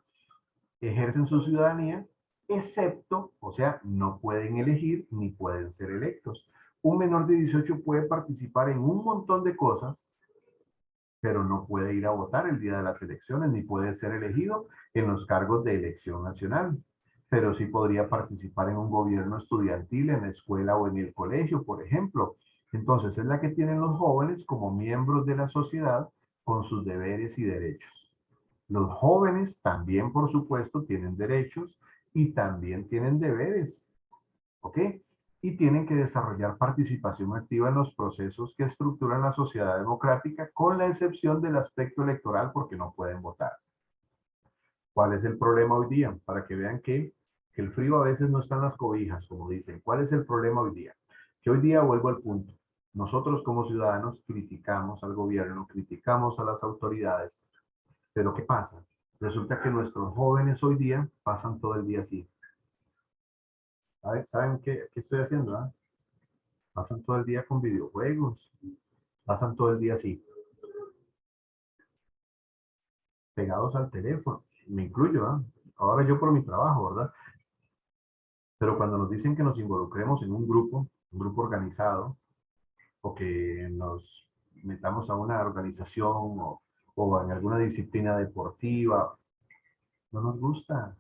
Ejercen su ciudadanía, excepto, o sea, no pueden elegir ni pueden ser electos. Un menor de 18 puede participar en un montón de cosas, pero no puede ir a votar el día de las elecciones, ni puede ser elegido en los cargos de elección nacional. Pero sí podría participar en un gobierno estudiantil, en la escuela o en el colegio, por ejemplo. Entonces, es la que tienen los jóvenes como miembros de la sociedad con sus deberes y derechos. Los jóvenes también, por supuesto, tienen derechos y también tienen deberes, ¿ok? Y tienen que desarrollar participación activa en los procesos que estructuran la sociedad democrática, con la excepción del aspecto electoral, porque no pueden votar. ¿Cuál es el problema hoy día? Para que vean que el frío a veces no está en las cobijas, como dicen. ¿Cuál es el problema hoy día? Que hoy día vuelvo al punto. Nosotros como ciudadanos criticamos al gobierno, criticamos a las autoridades, pero ¿qué pasa? Resulta que nuestros jóvenes hoy día pasan todo el día así. ¿Saben qué estoy haciendo? Ah? Pasan todo el día con videojuegos, pasan todo el día así, pegados al teléfono. Me incluyo, ¿ah? Ahora yo por mi trabajo, ¿verdad? Pero cuando nos dicen que nos involucremos en un grupo organizado, o que nos metamos a una organización o en alguna disciplina deportiva, no nos gusta.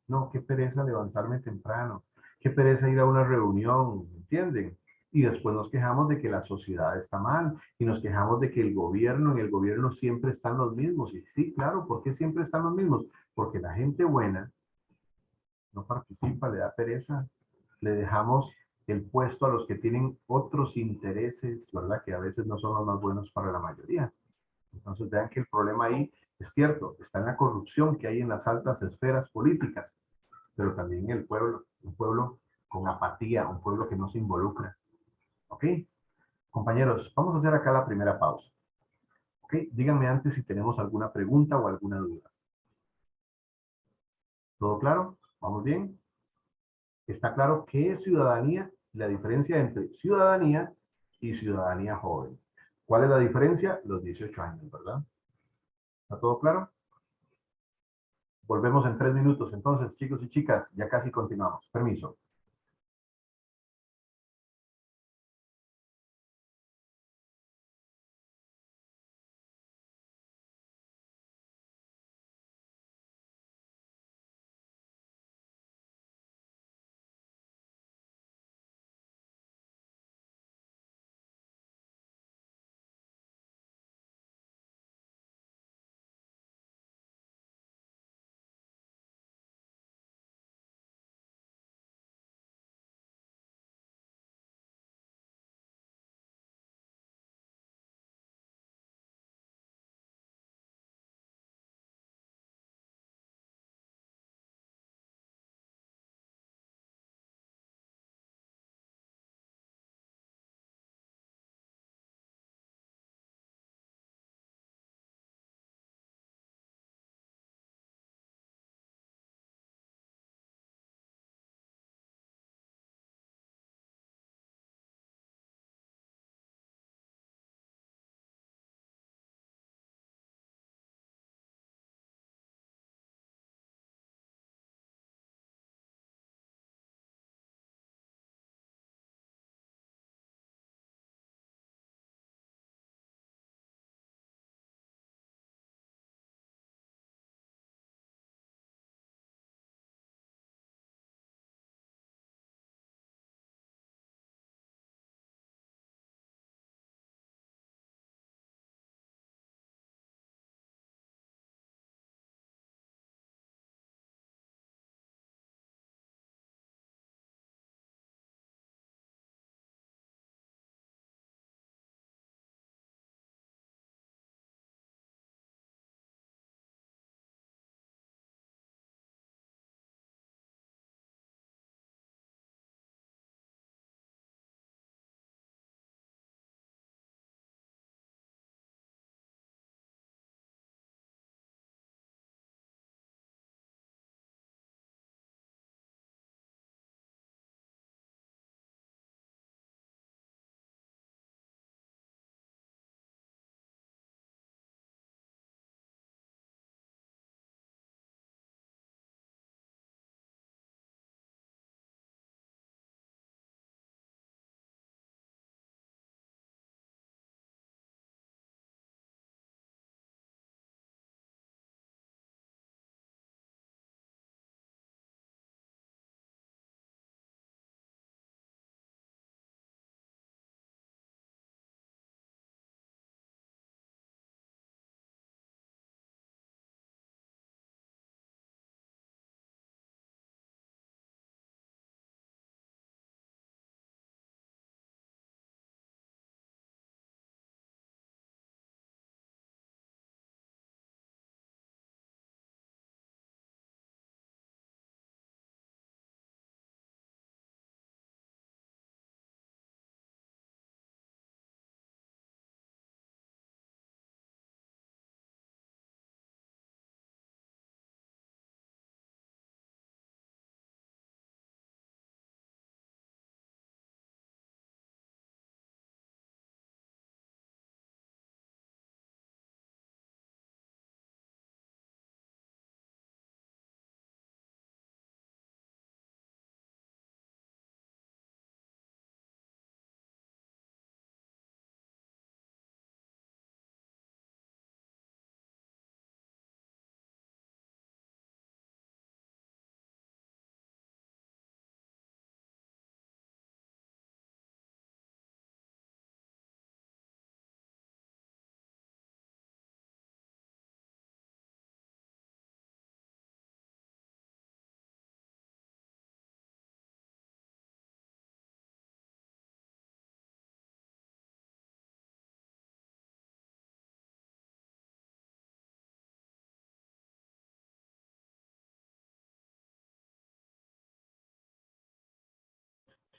No, qué pereza levantarme temprano, qué pereza ir a una reunión, ¿entienden? Y después nos quejamos de que la sociedad está mal y nos quejamos de que en el gobierno siempre están los mismos. Y sí, claro, ¿por qué siempre están los mismos? Porque la gente buena no participa, le da pereza, le dejamos el puesto a los que tienen otros intereses, ¿verdad? Que a veces no son los más buenos para la mayoría. Entonces vean que el problema ahí es cierto, está en la corrupción que hay en las altas esferas políticas, pero también el pueblo, un pueblo con apatía, un pueblo que no se involucra. ¿Ok? Compañeros, vamos a hacer acá la primera pausa. ¿Ok? Díganme antes si tenemos alguna pregunta o alguna duda. ¿Todo claro? ¿Vamos bien? Está claro qué es ciudadanía, la diferencia entre ciudadanía y ciudadanía joven. ¿Cuál es la diferencia? Los 18 años, ¿verdad? ¿Está todo claro? Volvemos en 3 minutos. Entonces, chicos y chicas, ya casi continuamos. Permiso.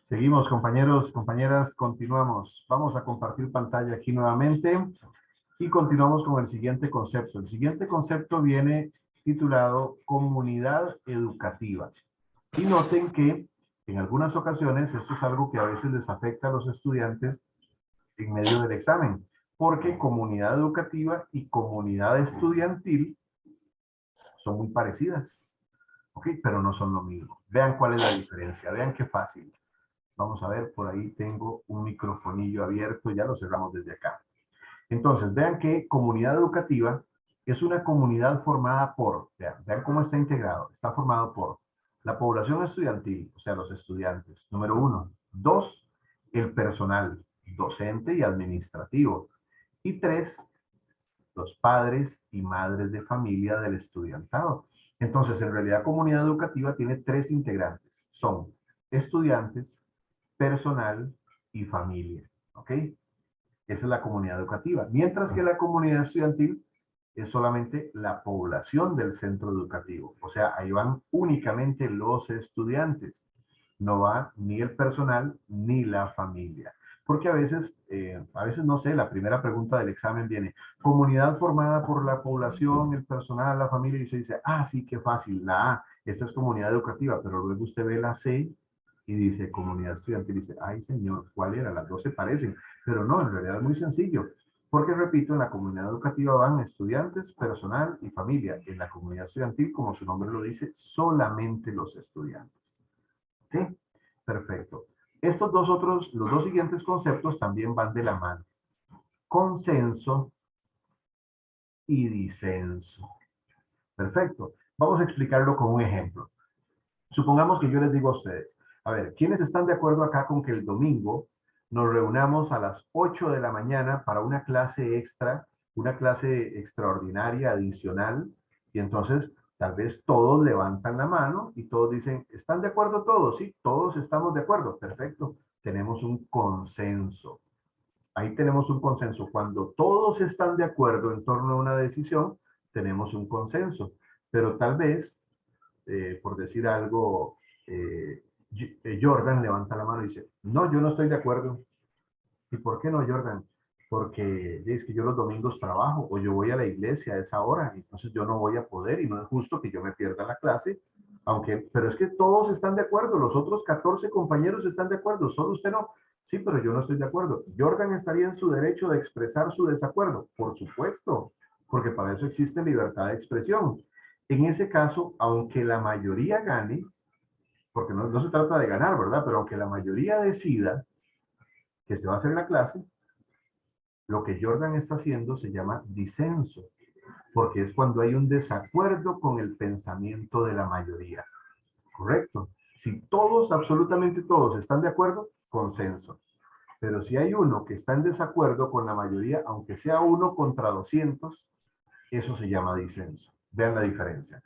Seguimos, compañeros, compañeras, continuamos. Vamos a compartir pantalla aquí nuevamente y continuamos con el siguiente concepto. El siguiente concepto viene titulado Comunidad Educativa. Y noten que en algunas ocasiones esto es algo que a veces les afecta a los estudiantes en medio del examen, porque comunidad educativa y comunidad estudiantil son muy parecidas, ¿ok? Pero no son lo mismo. Vean cuál es la diferencia, vean qué fácil. Vamos a ver, por ahí tengo un microfonillo abierto, ya lo cerramos desde acá. Entonces, vean que comunidad educativa es una comunidad formada por, vean cómo está integrado, está formado por la población estudiantil, o sea, los estudiantes, número 1. 2, el personal docente y administrativo. Y 3, los padres y madres de familia del estudiantado. Entonces, en realidad, comunidad educativa tiene 3 integrantes. Son estudiantes, personal y familia. ¿Ok? Esa es la comunidad educativa. Mientras que la comunidad estudiantil es solamente la población del centro educativo. O sea, ahí van únicamente los estudiantes. No va ni el personal ni la familia. Porque a veces no sé, la primera pregunta del examen viene, comunidad formada por la población, el personal, la familia, y se dice, ah, sí, qué fácil, la A, esta es comunidad educativa, pero luego usted ve la C y dice comunidad estudiantil, y dice, ay señor, ¿cuál era? Las dos se parecen, pero no, en realidad es muy sencillo. Porque, repito, en la comunidad educativa van estudiantes, personal y familia. En la comunidad estudiantil, como su nombre lo dice, solamente los estudiantes. ¿Ok? Perfecto. Los dos siguientes conceptos también van de la mano. Consenso y disenso. Perfecto. Vamos a explicarlo con un ejemplo. Supongamos que yo les digo a ustedes, a ver, ¿quiénes están de acuerdo acá con que el domingo nos reunamos a las 8 de la mañana para una clase extra, una clase extraordinaria, adicional? Y entonces, tal vez todos levantan la mano y todos dicen, ¿están de acuerdo todos? Sí, todos estamos de acuerdo. Perfecto. Tenemos un consenso. Ahí tenemos un consenso. Cuando todos están de acuerdo en torno a una decisión, tenemos un consenso. Pero tal vez por decir algo, eh, Jordan levanta la mano y dice, no, yo no estoy de acuerdo. ¿Y por qué no, Jordan? Porque es que yo los domingos trabajo o yo voy a la iglesia a esa hora, entonces yo no voy a poder y no es justo que yo me pierda la clase, pero es que todos están de acuerdo, los otros 14 compañeros están de acuerdo, solo usted no. Sí, pero yo no estoy de acuerdo. Jordan estaría en su derecho de expresar su desacuerdo, por supuesto, porque para eso existe libertad de expresión. En ese caso, aunque la mayoría gane, porque no se trata de ganar, ¿verdad? Pero aunque la mayoría decida que se va a hacer la clase, lo que Jordan está haciendo se llama disenso, porque es cuando hay un desacuerdo con el pensamiento de la mayoría. ¿Correcto? Si todos, absolutamente todos, están de acuerdo, consenso. Pero si hay uno que está en desacuerdo con la mayoría, aunque sea 1 contra 200, eso se llama disenso. Vean la diferencia.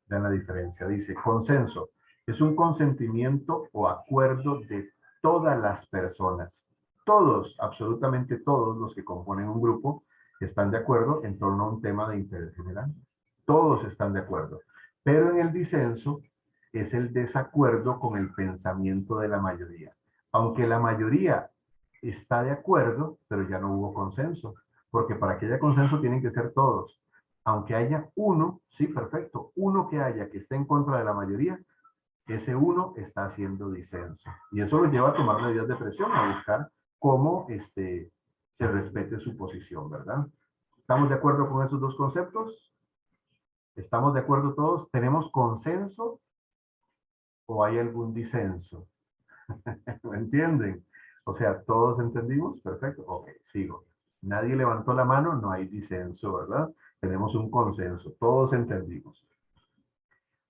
Vean la diferencia. Dice, consenso es un consentimiento o acuerdo de todas las personas. Todos, absolutamente todos los que componen un grupo están de acuerdo en torno a un tema de interés general. Todos están de acuerdo. Pero en el disenso es el desacuerdo con el pensamiento de la mayoría. Aunque la mayoría está de acuerdo, pero ya no hubo consenso, porque para que haya consenso tienen que ser todos. Aunque haya uno, sí, perfecto, uno que haya que esté en contra de la mayoría, ese uno está haciendo disenso. Y eso lo lleva a tomar medidas de presión, a buscar cómo se respete su posición, ¿verdad? ¿Estamos de acuerdo con esos dos conceptos? ¿Estamos de acuerdo todos? ¿Tenemos consenso o hay algún disenso? ¿Me entienden? O sea, ¿todos entendimos? Perfecto. Ok, sigo. Nadie levantó la mano, no hay disenso, ¿verdad? Tenemos un consenso, todos entendimos.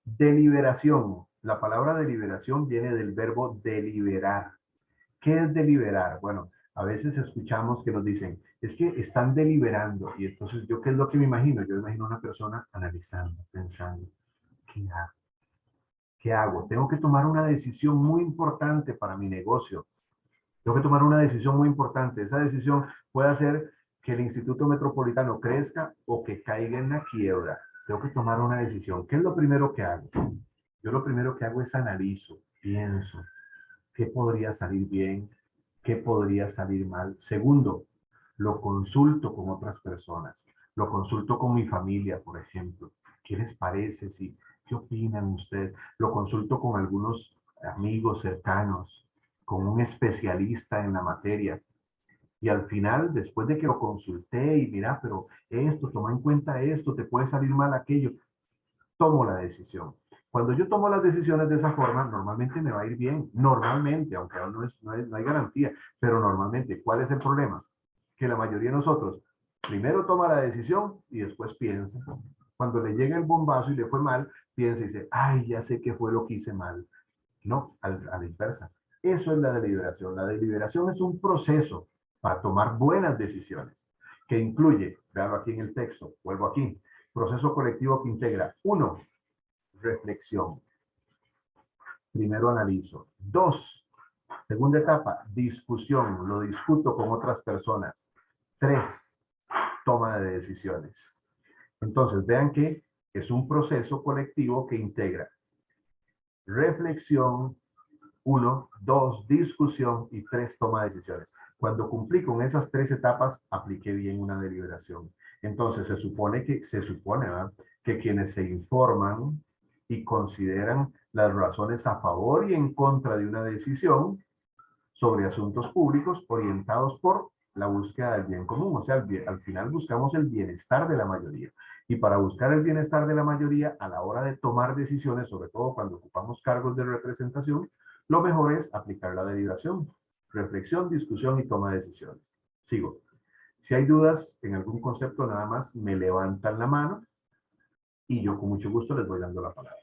Deliberación. La palabra deliberación viene del verbo deliberar. ¿Qué es deliberar? Bueno, a veces escuchamos que nos dicen, es que están deliberando. Y entonces, ¿yo qué es lo que me imagino? Yo me imagino una persona analizando, pensando, ¿qué hago? ¿Qué hago? Tengo que tomar una decisión muy importante para mi negocio. Tengo que tomar una decisión muy importante. Esa decisión puede hacer que el Instituto Metropolitano crezca o que caiga en la quiebra. Tengo que tomar una decisión. ¿Qué es lo primero que hago? Yo lo primero que hago es analizo, pienso. ¿Qué podría salir bien? ¿Qué podría salir mal? Segundo, lo consulto con otras personas. Lo consulto con mi familia, por ejemplo. ¿Qué les parece? ¿Qué opinan ustedes? Lo consulto con algunos amigos cercanos, con un especialista en la materia. Y al final, después de que lo consulté y mira, pero esto, toma en cuenta esto, te puede salir mal aquello, tomo la decisión. Cuando yo tomo las decisiones de esa forma, normalmente me va a ir bien. Normalmente, aunque aún no hay garantía, pero normalmente, ¿cuál es el problema? Que la mayoría de nosotros primero toma la decisión y después piensa. Cuando le llega el bombazo y le fue mal, piensa y dice, ay, ya sé qué fue lo que hice mal. No, a la inversa. Eso es la deliberación. La deliberación es un proceso para tomar buenas decisiones que incluye, veanlo aquí en el texto, vuelvo aquí, proceso colectivo que integra, uno, reflexión. Primero analizo. Dos, segunda etapa, discusión. Lo discuto con otras personas. Tres, toma de decisiones. Entonces, vean que es un proceso colectivo que integra reflexión, uno, dos, discusión y tres, toma de decisiones. Cuando cumplí con esas tres etapas, apliqué bien una deliberación. Entonces, se supone, ¿verdad?, que quienes se informan y consideran las razones a favor y en contra de una decisión sobre asuntos públicos orientados por la búsqueda del bien común. O sea, al final buscamos el bienestar de la mayoría. Y para buscar el bienestar de la mayoría, a la hora de tomar decisiones, sobre todo cuando ocupamos cargos de representación, lo mejor es aplicar la deliberación, reflexión, discusión y toma de decisiones. Sigo. Si hay dudas en algún concepto, nada más me levantan la mano y yo con mucho gusto les voy dando la palabra.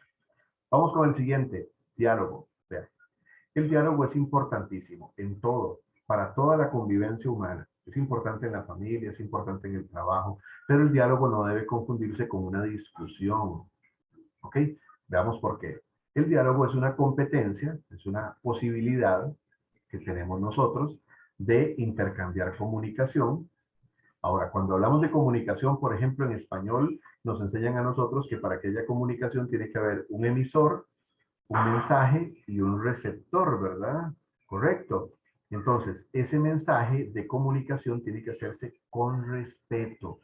Vamos con el siguiente, diálogo. Vean. El diálogo es importantísimo en todo, para toda la convivencia humana. Es importante en la familia, es importante en el trabajo, pero el diálogo no debe confundirse con una discusión. ¿Ok? Veamos por qué. El diálogo es una competencia, es una posibilidad que tenemos nosotros de intercambiar comunicación. Ahora, cuando hablamos de comunicación, por ejemplo, en español, nos enseñan a nosotros que para que haya comunicación tiene que haber un emisor, un mensaje y un receptor, ¿verdad? Correcto. Entonces, ese mensaje de comunicación tiene que hacerse con respeto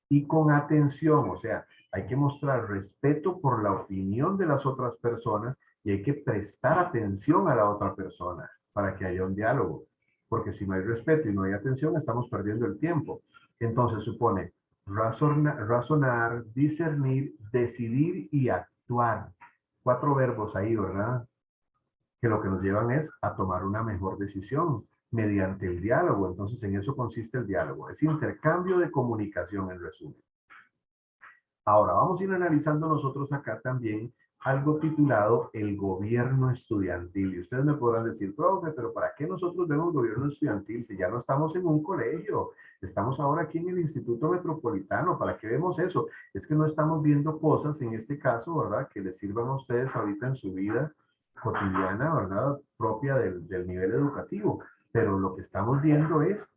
y con atención. O sea, hay que mostrar respeto por la opinión de las otras personas y hay que prestar atención a la otra persona para que haya un diálogo. Porque si no hay respeto y no hay atención, estamos perdiendo el tiempo. Entonces, supone razonar, discernir, decidir y actuar. Cuatro verbos ahí, ¿verdad? Que lo que nos llevan es a tomar una mejor decisión mediante el diálogo. Entonces, en eso consiste el diálogo. Es intercambio de comunicación, en resumen. Ahora, vamos a ir analizando nosotros acá también algo titulado el gobierno estudiantil. Y ustedes me podrán decir, profe, pero ¿para qué nosotros vemos gobierno estudiantil si ya no estamos en un colegio? Estamos ahora aquí en el Instituto Metropolitano. ¿Para qué vemos eso? Es que no estamos viendo cosas, en este caso, ¿verdad?, que les sirvan a ustedes ahorita en su vida cotidiana, ¿verdad?, propia del nivel educativo. Pero lo que estamos viendo es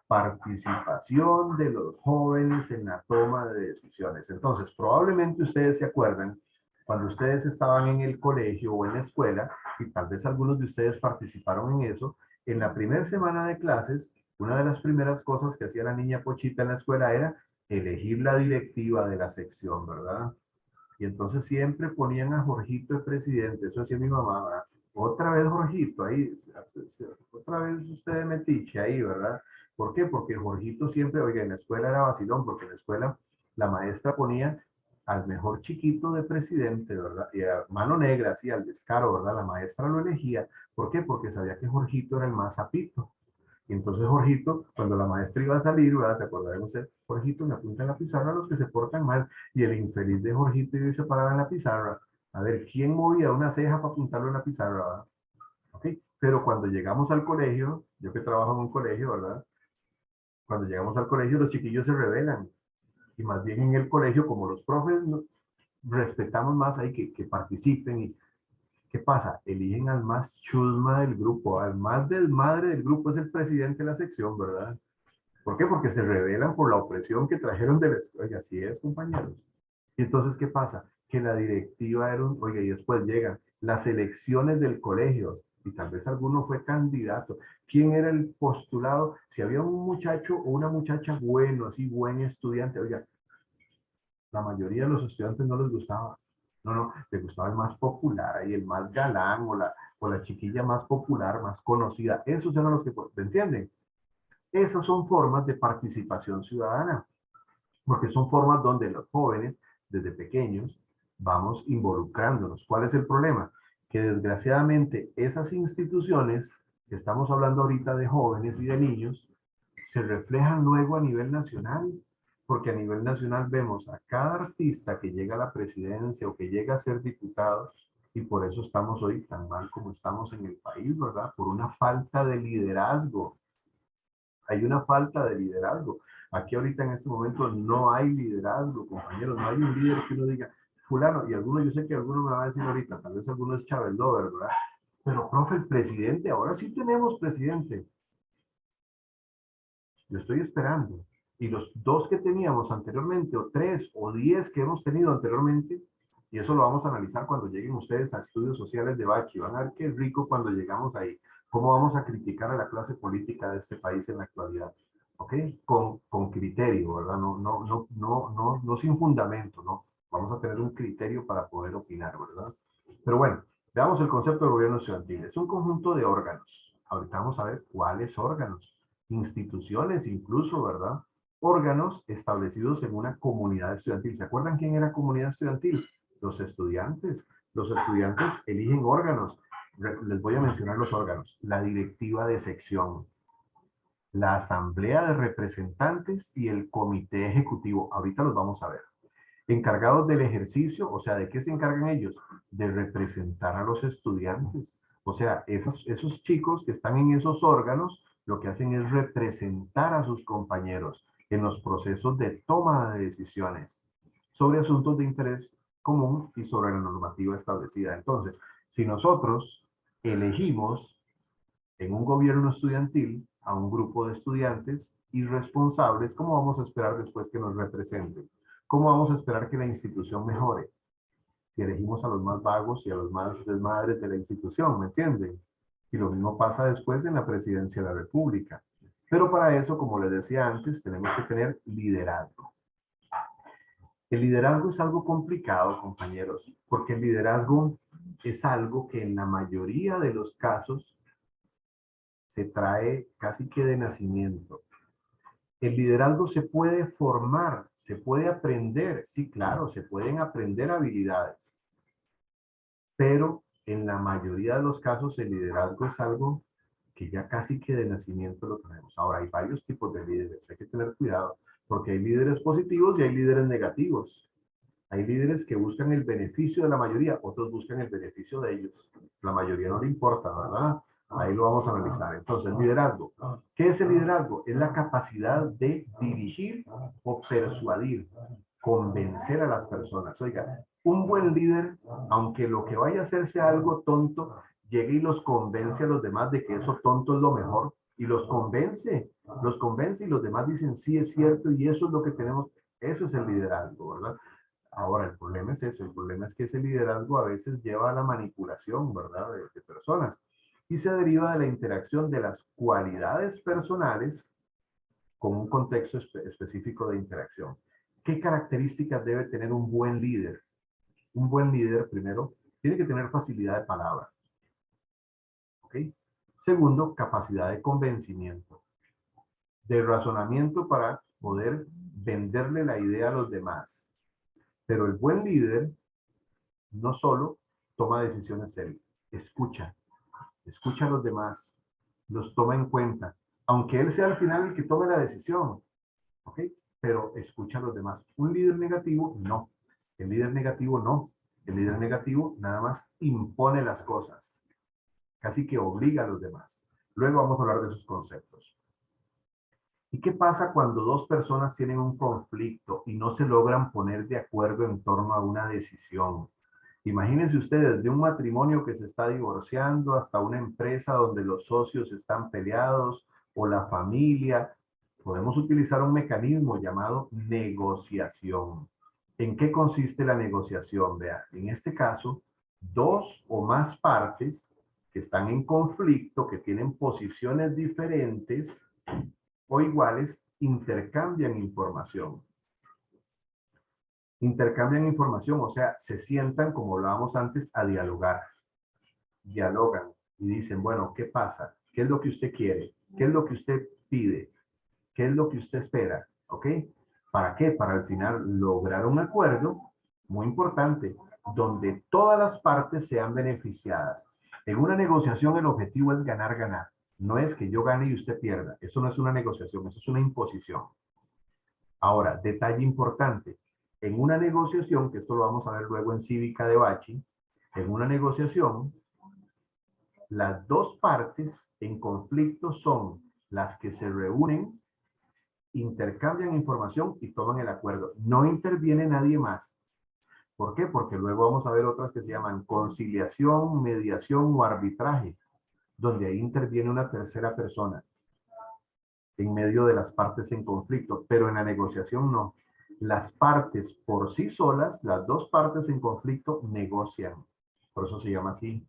participación de los jóvenes en la toma de decisiones. Entonces, probablemente ustedes se acuerdan cuando ustedes estaban en el colegio o en la escuela, y tal vez algunos de ustedes participaron en eso, en la primera semana de clases, una de las primeras cosas que hacía la niña Pochita en la escuela era elegir la directiva de la sección, ¿verdad? Y entonces siempre ponían a Jorgito el presidente, eso hacía mi mamá, ¿verdad? Otra vez Jorgito, ahí, otra vez usted de metiche ahí, ¿verdad? ¿Por qué? Porque Jorgito siempre, oiga, en la escuela era vacilón, porque en la escuela la maestra ponía al mejor chiquito de presidente, ¿verdad? Y a mano negra, así, al descaro, ¿verdad? La maestra lo elegía. ¿Por qué? Porque sabía que Jorgito era el más sapito. Y entonces Jorgito, cuando la maestra iba a salir, ¿verdad? ¿Se acordarán ustedes? Jorgito, me apunta en la pizarra a los que se portan mal. Y el infeliz de Jorgito iba y se paraba en la pizarra. A ver, ¿quién movía una ceja para apuntarlo en la pizarra, ¿verdad? ¿Ok? Pero cuando llegamos al colegio, yo que trabajo en un colegio, ¿verdad? Cuando llegamos al colegio, los chiquillos se rebelan. Y más bien en el colegio, como los profes respetamos más ahí que participen. ¿Y qué pasa? Eligen al más chusma del grupo, al más desmadre del grupo, es el presidente de la sección, ¿verdad? ¿Por qué? Porque se rebelan por la opresión que trajeron de la escuela. Y así es, compañeros. Y entonces, ¿qué pasa? Que la directiva era un, oye, y después llegan las elecciones del colegio. y tal vez alguno fue candidato. ¿Quién era el postulado? Si había un muchacho o una muchacha bueno, así buen estudiante, oiga, la mayoría de los estudiantes no les gustaba. No, no, les gustaba el más popular, ahí el más galán o la chiquilla más popular, más conocida. Esos eran los que, ¿me entienden? Esas son formas de participación ciudadana, porque son formas donde los jóvenes, desde pequeños, vamos involucrándonos. ¿Cuál es el problema? Que desgraciadamente esas instituciones, que estamos hablando ahorita de jóvenes y de niños, se reflejan luego a nivel nacional, porque a nivel nacional vemos a cada artista que llega a la presidencia o que llega a ser diputado, y por eso estamos hoy tan mal como estamos en el país, ¿verdad? Por una falta de liderazgo. Hay una falta de liderazgo. Aquí ahorita en este momento no hay liderazgo, compañeros, no hay un líder que uno diga, fulano, y alguno, yo sé que alguno me va a decir ahorita, tal vez alguno es Chávez Dover, ¿verdad? Pero, profe, el presidente, ahora sí tenemos presidente. Yo estoy esperando. Y los dos que teníamos anteriormente, o 3 o 10 que hemos tenido anteriormente, y eso lo vamos a analizar cuando lleguen ustedes a estudios sociales de Bachi, van a ver qué rico cuando llegamos ahí, cómo vamos a criticar a la clase política de este país en la actualidad, ¿ok? Con criterio, ¿verdad? No sin fundamento, ¿no? Vamos a tener un criterio para poder opinar, ¿verdad? Pero bueno, veamos el concepto de gobierno estudiantil. Es un conjunto de órganos. Ahorita vamos a ver cuáles órganos, instituciones incluso, ¿verdad? Órganos establecidos en una comunidad estudiantil. ¿Se acuerdan quién era comunidad estudiantil? Los estudiantes. Los estudiantes eligen órganos. Les voy a mencionar los órganos. La directiva de sección, la asamblea de representantes y el comité ejecutivo. Ahorita los vamos a ver. Encargados del ejercicio, o sea, ¿de qué se encargan ellos? De representar a los estudiantes. O sea, esos chicos que están en esos órganos, lo que hacen es representar a sus compañeros en los procesos de toma de decisiones sobre asuntos de interés común y sobre la normativa establecida. Entonces, si nosotros elegimos en un gobierno estudiantil a un grupo de estudiantes irresponsables, ¿cómo vamos a esperar después que nos representen? ¿Cómo vamos a esperar que la institución mejore? Si elegimos a los más vagos y a los más desmadres de la institución, ¿me entienden? Y lo mismo pasa después en la presidencia de la República. Pero para eso, como les decía antes, tenemos que tener liderazgo. El liderazgo es algo complicado, compañeros, porque el liderazgo es algo que en la mayoría de los casos se trae casi que de nacimiento. El liderazgo se puede formar, se puede aprender, sí, claro, se pueden aprender habilidades, pero en la mayoría de los casos el liderazgo es algo que ya casi que de nacimiento lo tenemos. Ahora, hay varios tipos de líderes, hay que tener cuidado, porque hay líderes positivos y hay líderes negativos. Hay líderes que buscan el beneficio de la mayoría, otros buscan el beneficio de ellos. La mayoría no le importa, ¿verdad? Ahí lo vamos a analizar. Entonces, liderazgo. ¿Qué es el liderazgo? Es la capacidad de dirigir o persuadir, convencer a las personas. Oiga, un buen líder, aunque lo que vaya a hacer sea algo tonto, llegue y los convence a los demás de que eso tonto es lo mejor y los convence y los demás dicen, sí, es cierto y eso es lo que tenemos. Eso es el liderazgo, ¿verdad? Ahora, el problema es eso, el problema es que ese liderazgo a veces lleva a la manipulación, ¿verdad?, de personas y se deriva de la interacción de las cualidades personales con un contexto específico de interacción. ¿Qué características debe tener un buen líder? Un buen líder, primero, tiene que tener facilidad de palabra, ¿ok? Segundo, capacidad de convencimiento, de razonamiento para poder venderle la idea a los demás. Pero el buen líder no solo toma decisiones él, escucha a los demás, los toma en cuenta, aunque él sea al final el que tome la decisión, ¿ok? Pero escucha a los demás. Un líder negativo, no. El líder negativo, no. El líder negativo nada más impone las cosas, casi que obliga a los demás. Luego vamos a hablar de esos conceptos. ¿Y qué pasa cuando dos personas tienen un conflicto y no se logran poner de acuerdo en torno a una decisión? Imagínense ustedes, de un matrimonio que se está divorciando hasta una empresa donde los socios están peleados o la familia. Podemos utilizar un mecanismo llamado negociación. ¿En qué consiste la negociación? Vea, en este caso, dos o más partes que están en conflicto, que tienen posiciones diferentes o iguales, intercambian información. Intercambian información, o sea, se sientan, como hablábamos antes, a dialogar. Dialogan y dicen, bueno, ¿qué pasa? ¿Qué es lo que usted quiere? ¿Qué es lo que usted pide? ¿Qué es lo que usted espera? ¿Ok? ¿Para qué? Para al final lograr un acuerdo muy importante, donde todas las partes sean beneficiadas. En una negociación el objetivo es ganar, ganar. No es que yo gane y usted pierda. Eso no es una negociación, eso es una imposición. Ahora, detalle importante. En una negociación, que esto lo vamos a ver luego en Cívica de Bachi, en una negociación, las dos partes en conflicto son las que se reúnen, intercambian información y toman el acuerdo. No interviene nadie más. ¿Por qué? Porque luego vamos a ver otras que se llaman conciliación, mediación o arbitraje, donde ahí interviene una tercera persona en medio de las partes en conflicto, pero en la negociación no. Las partes por sí solas, las dos partes en conflicto, negocian. Por eso se llama así.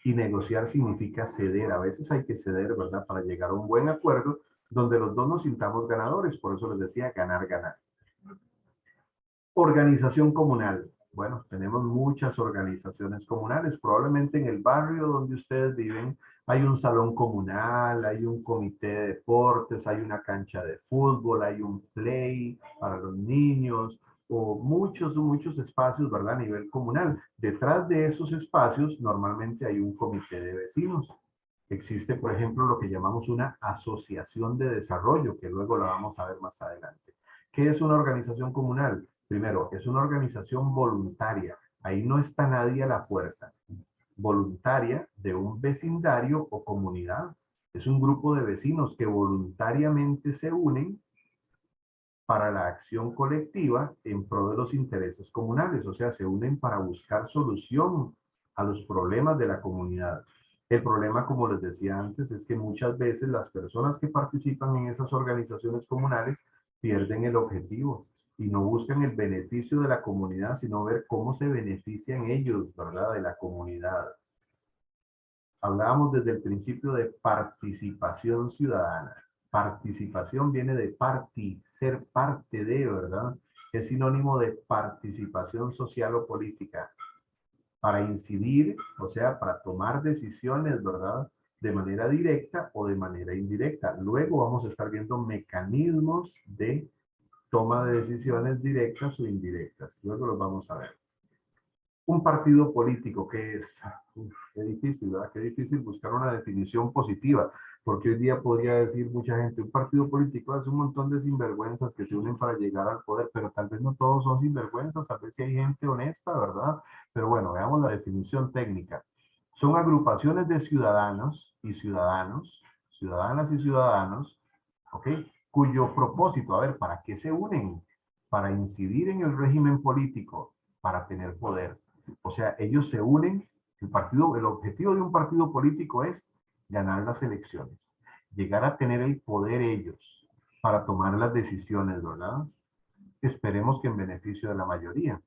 Y negociar significa ceder. A veces hay que ceder, ¿verdad? Para llegar a un buen acuerdo donde los dos nos sintamos ganadores. Por eso les decía ganar, ganar. Organización comunal. Bueno, tenemos muchas organizaciones comunales. Probablemente en el barrio donde ustedes viven hay un salón comunal, hay un comité de deportes, hay una cancha de fútbol, hay un play para los niños, o muchos espacios, ¿verdad? A nivel comunal. Detrás de esos espacios normalmente hay un comité de vecinos. Existe, por ejemplo, lo que llamamos una asociación de desarrollo, que luego la vamos a ver más adelante. ¿Qué es una organización comunal? Primero, es una organización voluntaria. Ahí no está nadie a la fuerza. Voluntaria de un vecindario o comunidad. Es un grupo de vecinos que voluntariamente se unen para la acción colectiva en pro de los intereses comunales. O sea, se unen para buscar solución a los problemas de la comunidad. El problema, como les decía antes, es que muchas veces las personas que participan en esas organizaciones comunales pierden el objetivo y no buscan el beneficio de la comunidad, sino ver cómo se benefician ellos, ¿verdad?, de la comunidad. Hablábamos desde el principio de participación ciudadana. Participación viene de parti, ser parte de, ¿verdad? Es sinónimo de participación social o política. Para incidir, o sea, para tomar decisiones, ¿verdad? De manera directa o de manera indirecta. Luego vamos a estar viendo mecanismos de toma de decisiones directas o indirectas. Luego los vamos a ver. Un partido político, ¿qué es? Qué difícil, ¿verdad? Qué difícil buscar una definición positiva, porque hoy día podría decir mucha gente, un partido político es un montón de sinvergüenzas que se unen para llegar al poder, pero tal vez no todos son sinvergüenzas, tal vez sí hay gente honesta, ¿verdad? Pero bueno, veamos la definición técnica. Son agrupaciones de ciudadanos y ciudadanos, ciudadanas y ciudadanos, ¿ok? Cuyo propósito, a ver, ¿para qué se unen? Para incidir en el régimen político, para tener poder. O sea, ellos se unen, el objetivo de un partido político es ganar las elecciones, llegar a tener el poder ellos para tomar las decisiones, ¿verdad? Esperemos que en beneficio de la mayoría.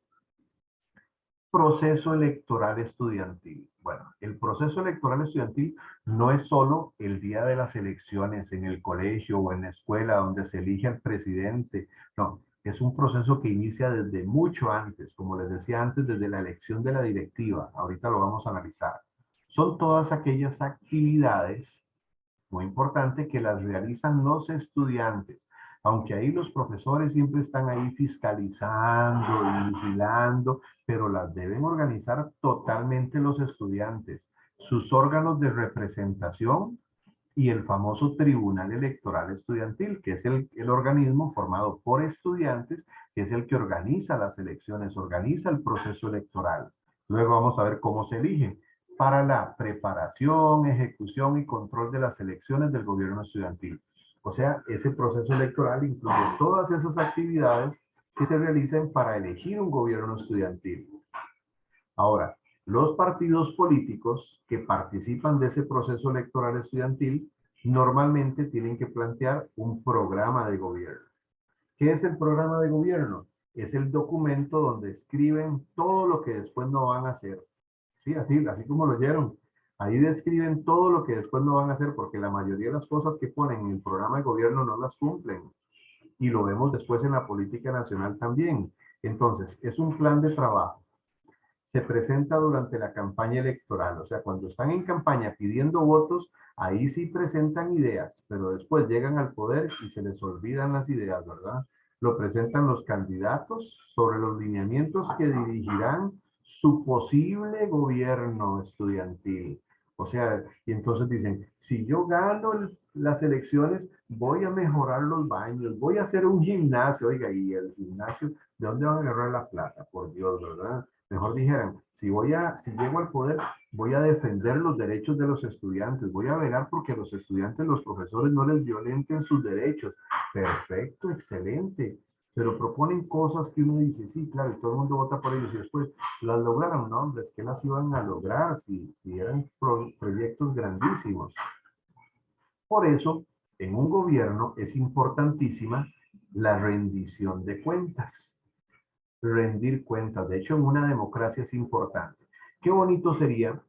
Proceso electoral estudiantil. Bueno, el proceso electoral estudiantil no es solo el día de las elecciones en el colegio o en la escuela donde se elige al presidente. No, es un proceso que inicia desde mucho antes, como les decía antes, desde la elección de la directiva. Ahorita lo vamos a analizar. Son todas aquellas actividades, muy importante, que las realizan los estudiantes. Aunque ahí los profesores siempre están ahí fiscalizando y vigilando, pero las deben organizar totalmente los estudiantes. Sus órganos de representación y el famoso Tribunal Electoral Estudiantil, que es el organismo formado por estudiantes, que es el que organiza las elecciones, organiza el proceso electoral. Luego vamos a ver cómo se eligen para la preparación, ejecución y control de las elecciones del gobierno estudiantil. O sea, ese proceso electoral incluye todas esas actividades que se realicen para elegir un gobierno estudiantil. Ahora, los partidos políticos que participan de ese proceso electoral estudiantil normalmente tienen que plantear un programa de gobierno. ¿Qué es el programa de gobierno? Es el documento donde escriben todo lo que después no van a hacer. Sí, así como lo oyeron. Ahí describen todo lo que después no van a hacer, porque la mayoría de las cosas que ponen en el programa de gobierno no las cumplen. Y lo vemos después en la política nacional también. Entonces, es un plan de trabajo. Se presenta durante la campaña electoral. O sea, cuando están en campaña pidiendo votos, ahí sí presentan ideas, pero después llegan al poder y se les olvidan las ideas, ¿verdad? Lo presentan los candidatos sobre los lineamientos que dirigirán su posible gobierno estudiantil. O sea, y entonces dicen, si yo gano las elecciones, voy a mejorar los baños, voy a hacer un gimnasio. Oiga, y el gimnasio, ¿de dónde van a agarrar la plata? Por Dios, ¿verdad? Mejor dijeran, si llego al poder, voy a defender los derechos de los estudiantes, voy a velar porque los estudiantes, los profesores no les violenten sus derechos. Perfecto, excelente. Pero proponen cosas que uno dice, sí, claro, y todo el mundo vota por ellos y después las lograron, no, hombre, es que las iban a lograr si eran proyectos grandísimos. Por eso, en un gobierno es importantísima la rendición de cuentas. Rendir cuentas. De hecho, en una democracia es importante. Qué bonito sería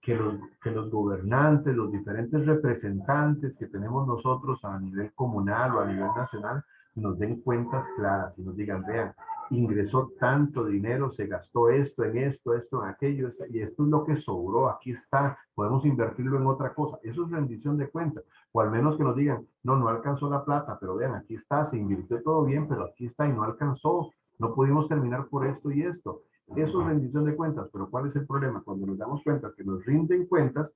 que los gobernantes, los diferentes representantes que tenemos nosotros a nivel comunal o a nivel nacional, nos den cuentas claras y nos digan, vean, ingresó tanto dinero, se gastó esto, esto en aquello, y esto es lo que sobró, aquí está, podemos invertirlo en otra cosa. Eso es rendición de cuentas. O al menos que nos digan, no, no alcanzó la plata, pero vean, aquí está, se invirtió todo bien, pero aquí está y no alcanzó. No pudimos terminar por esto y esto. Eso es rendición de cuentas, pero ¿cuál es el problema? Cuando nos damos cuenta que nos rinden cuentas,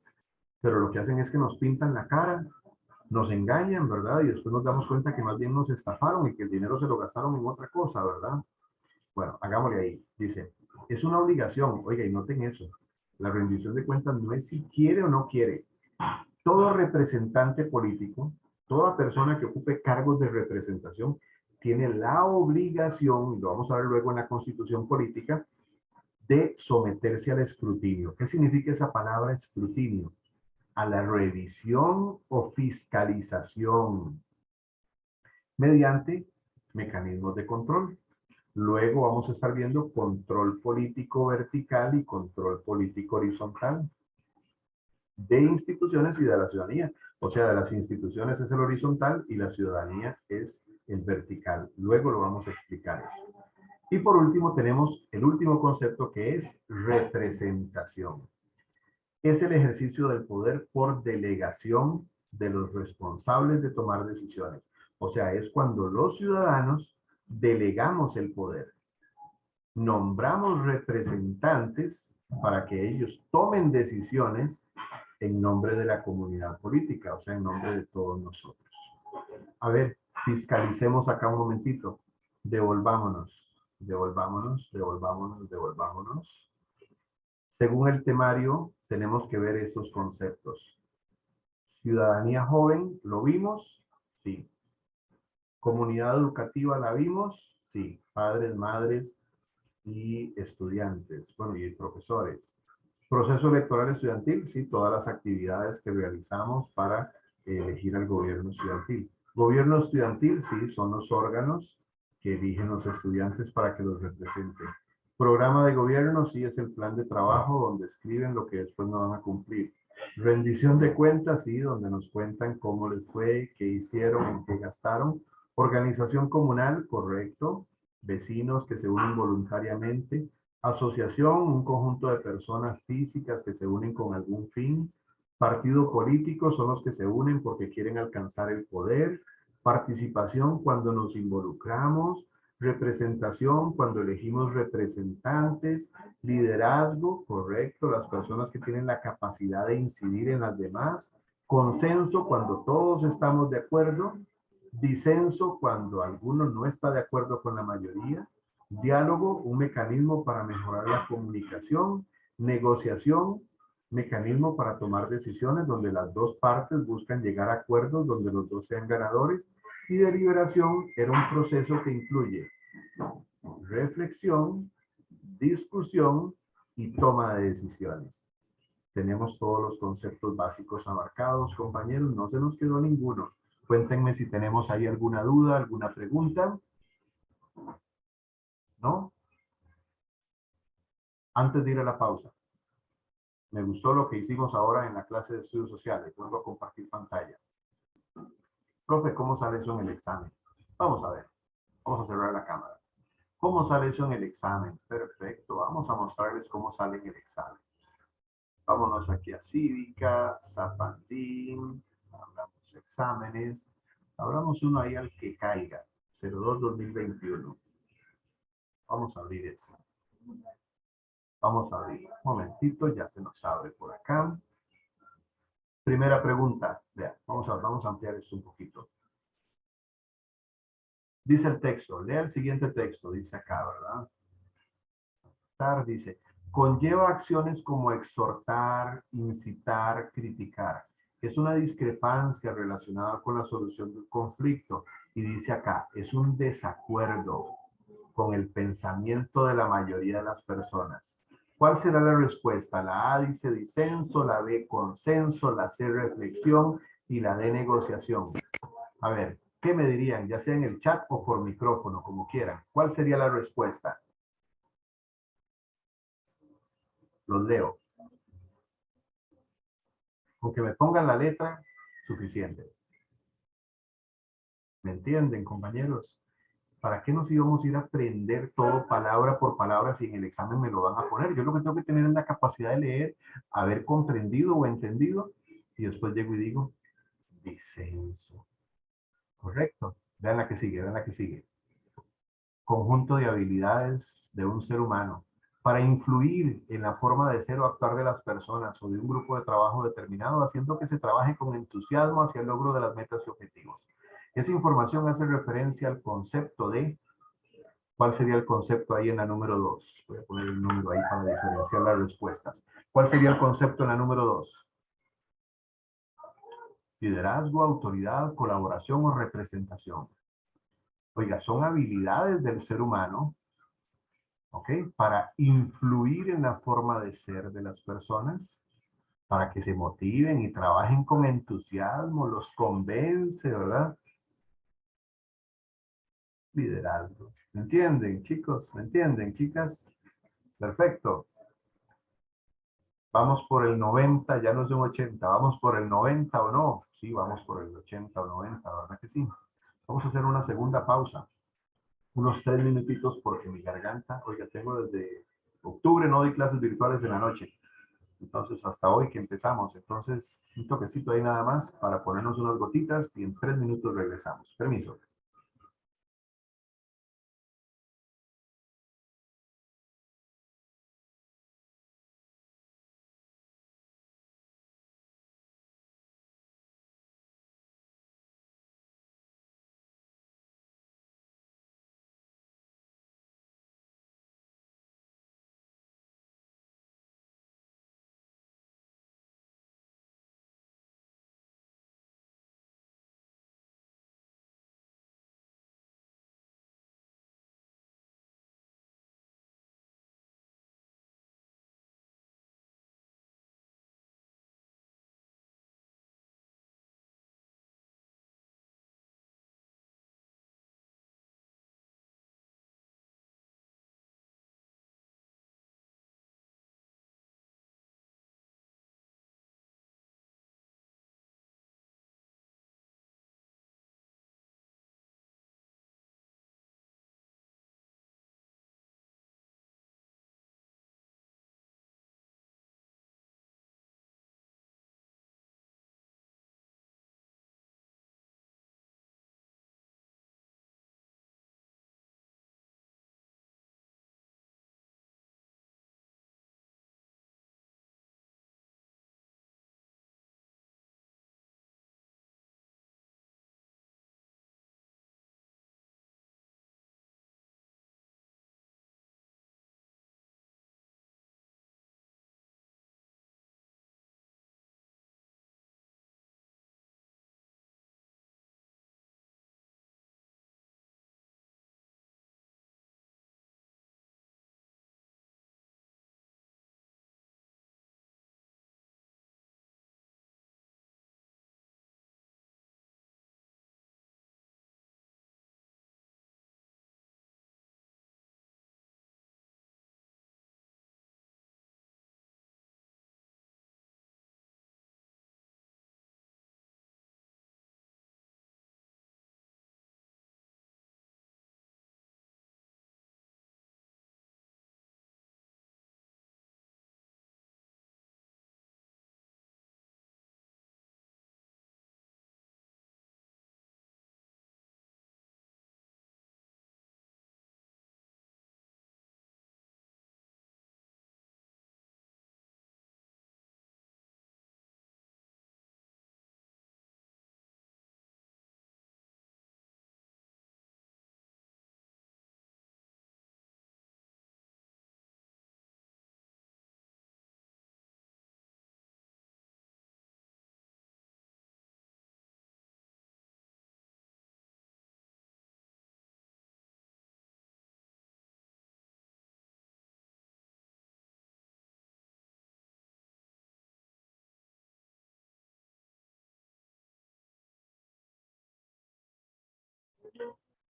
pero lo que hacen es que nos pintan la cara, nos engañan, ¿verdad? Y después nos damos cuenta que más bien nos estafaron y que el dinero se lo gastaron en otra cosa, ¿verdad? Bueno, hagámosle ahí. Dice, es una obligación. Oiga, y noten eso. La rendición de cuentas no es si quiere o no quiere. Todo representante político, toda persona que ocupe cargos de representación, tiene la obligación, y lo vamos a ver luego en la Constitución Política, de someterse al escrutinio. ¿Qué significa esa palabra escrutinio? A la revisión o fiscalización mediante mecanismos de control. Luego vamos a estar viendo control político vertical y control político horizontal de instituciones y de la ciudadanía. O sea, de las instituciones es el horizontal y la ciudadanía es el vertical. Luego lo vamos a explicar eso. Y por último tenemos el último concepto que es representación. Es el ejercicio del poder por delegación de los responsables de tomar decisiones. O sea, es cuando los ciudadanos delegamos el poder. Nombramos representantes para que ellos tomen decisiones en nombre de la comunidad política, o sea, en nombre de todos nosotros. A ver, fiscalicemos acá un momentito. Devolvámonos, devolvámonos, devolvámonos, devolvámonos. Según el temario, tenemos que ver estos conceptos. Ciudadanía joven, ¿lo vimos? Sí. Comunidad educativa, ¿la vimos? Sí. Padres, madres y estudiantes, bueno, y profesores. Proceso electoral estudiantil, sí, todas las actividades que realizamos para elegir al gobierno estudiantil. Gobierno estudiantil, sí, son los órganos que eligen los estudiantes para que los representen. Programa de gobierno, sí, es el plan de trabajo donde escriben lo que después no van a cumplir. Rendición de cuentas, sí, donde nos cuentan cómo les fue, qué hicieron, en qué gastaron. Organización comunal, correcto. Vecinos que se unen voluntariamente. Asociación, un conjunto de personas físicas que se unen con algún fin. Partido político son los que se unen porque quieren alcanzar el poder. Participación, cuando nos involucramos. Representación, cuando elegimos representantes. Liderazgo, correcto, las personas que tienen la capacidad de incidir en las demás. Consenso, cuando todos estamos de acuerdo. Disenso, cuando alguno no está de acuerdo con la mayoría. Diálogo, un mecanismo para mejorar la comunicación. Negociación, mecanismo para tomar decisiones donde las dos partes buscan llegar a acuerdos donde los dos sean ganadores. Y deliberación era un proceso que incluye reflexión, discusión y toma de decisiones. Tenemos todos los conceptos básicos abarcados, compañeros, no se nos quedó ninguno. Cuéntenme si tenemos ahí alguna duda, alguna pregunta. ¿No? Antes de ir a la pausa. Me gustó lo que hicimos ahora en la clase de estudios sociales. Vuelvo a compartir pantalla. Profe, ¿cómo sale eso en el examen? Vamos a ver. Vamos a cerrar la cámara. ¿Cómo sale eso en el examen? Perfecto. Vamos a mostrarles cómo sale en el examen. Vámonos aquí a Cívica, Zapatín, abramos exámenes. Abramos uno ahí al que caiga. 02-2021. Vamos a abrir eso. Vamos a abrir. Un momentito, ya se nos abre por acá. Primera pregunta. Vean, vamos a ampliar esto un poquito. Dice el texto, lea el siguiente texto, dice acá, ¿verdad? Dice, conlleva acciones como exhortar, incitar, criticar. Es una discrepancia relacionada con la solución del conflicto. Y dice acá, es un desacuerdo con el pensamiento de la mayoría de las personas. ¿Cuál será la respuesta? La A dice disenso, la B consenso, la C reflexión y la D negociación. A ver, ¿qué me dirían? Ya sea en el chat o por micrófono, como quieran. ¿Cuál sería la respuesta? Los leo. Con que me pongan la letra, suficiente. ¿Me entienden, compañeros? ¿Para qué nos íbamos a ir a aprender todo palabra por palabra si en el examen me lo van a poner? Yo lo que tengo que tener es la capacidad de leer, haber comprendido o entendido, y después llego y digo, disenso. ¿Correcto? Vean la que sigue, vean la que sigue. Conjunto de habilidades de un ser humano para influir en la forma de ser o actuar de las personas o de un grupo de trabajo determinado, haciendo que se trabaje con entusiasmo hacia el logro de las metas y objetivos. Esa información hace referencia al concepto de, ¿cuál sería el concepto ahí en la número 2? Voy a poner el número ahí para diferenciar las respuestas. ¿Cuál sería el concepto en la número 2? Liderazgo, autoridad, colaboración o representación. Oiga, son habilidades del ser humano, ¿ok? Para influir en la forma de ser de las personas, para que se motiven y trabajen con entusiasmo, los convence, ¿verdad? Liderazgo. ¿Me entienden, chicos? ¿Me entienden, chicas? Perfecto. Vamos por el 90, ya no es un 80. ¿Vamos por el 90 o no? Sí, vamos por el 80 o 90, ¿verdad que sí? Vamos a hacer una segunda pausa. Unos 3 minutitos porque mi garganta, oiga, tengo desde octubre, no doy clases virtuales en la noche. Entonces, hasta hoy que empezamos. Entonces, un toquecito ahí nada más para ponernos unas gotitas y en 3 minutos regresamos. Permiso.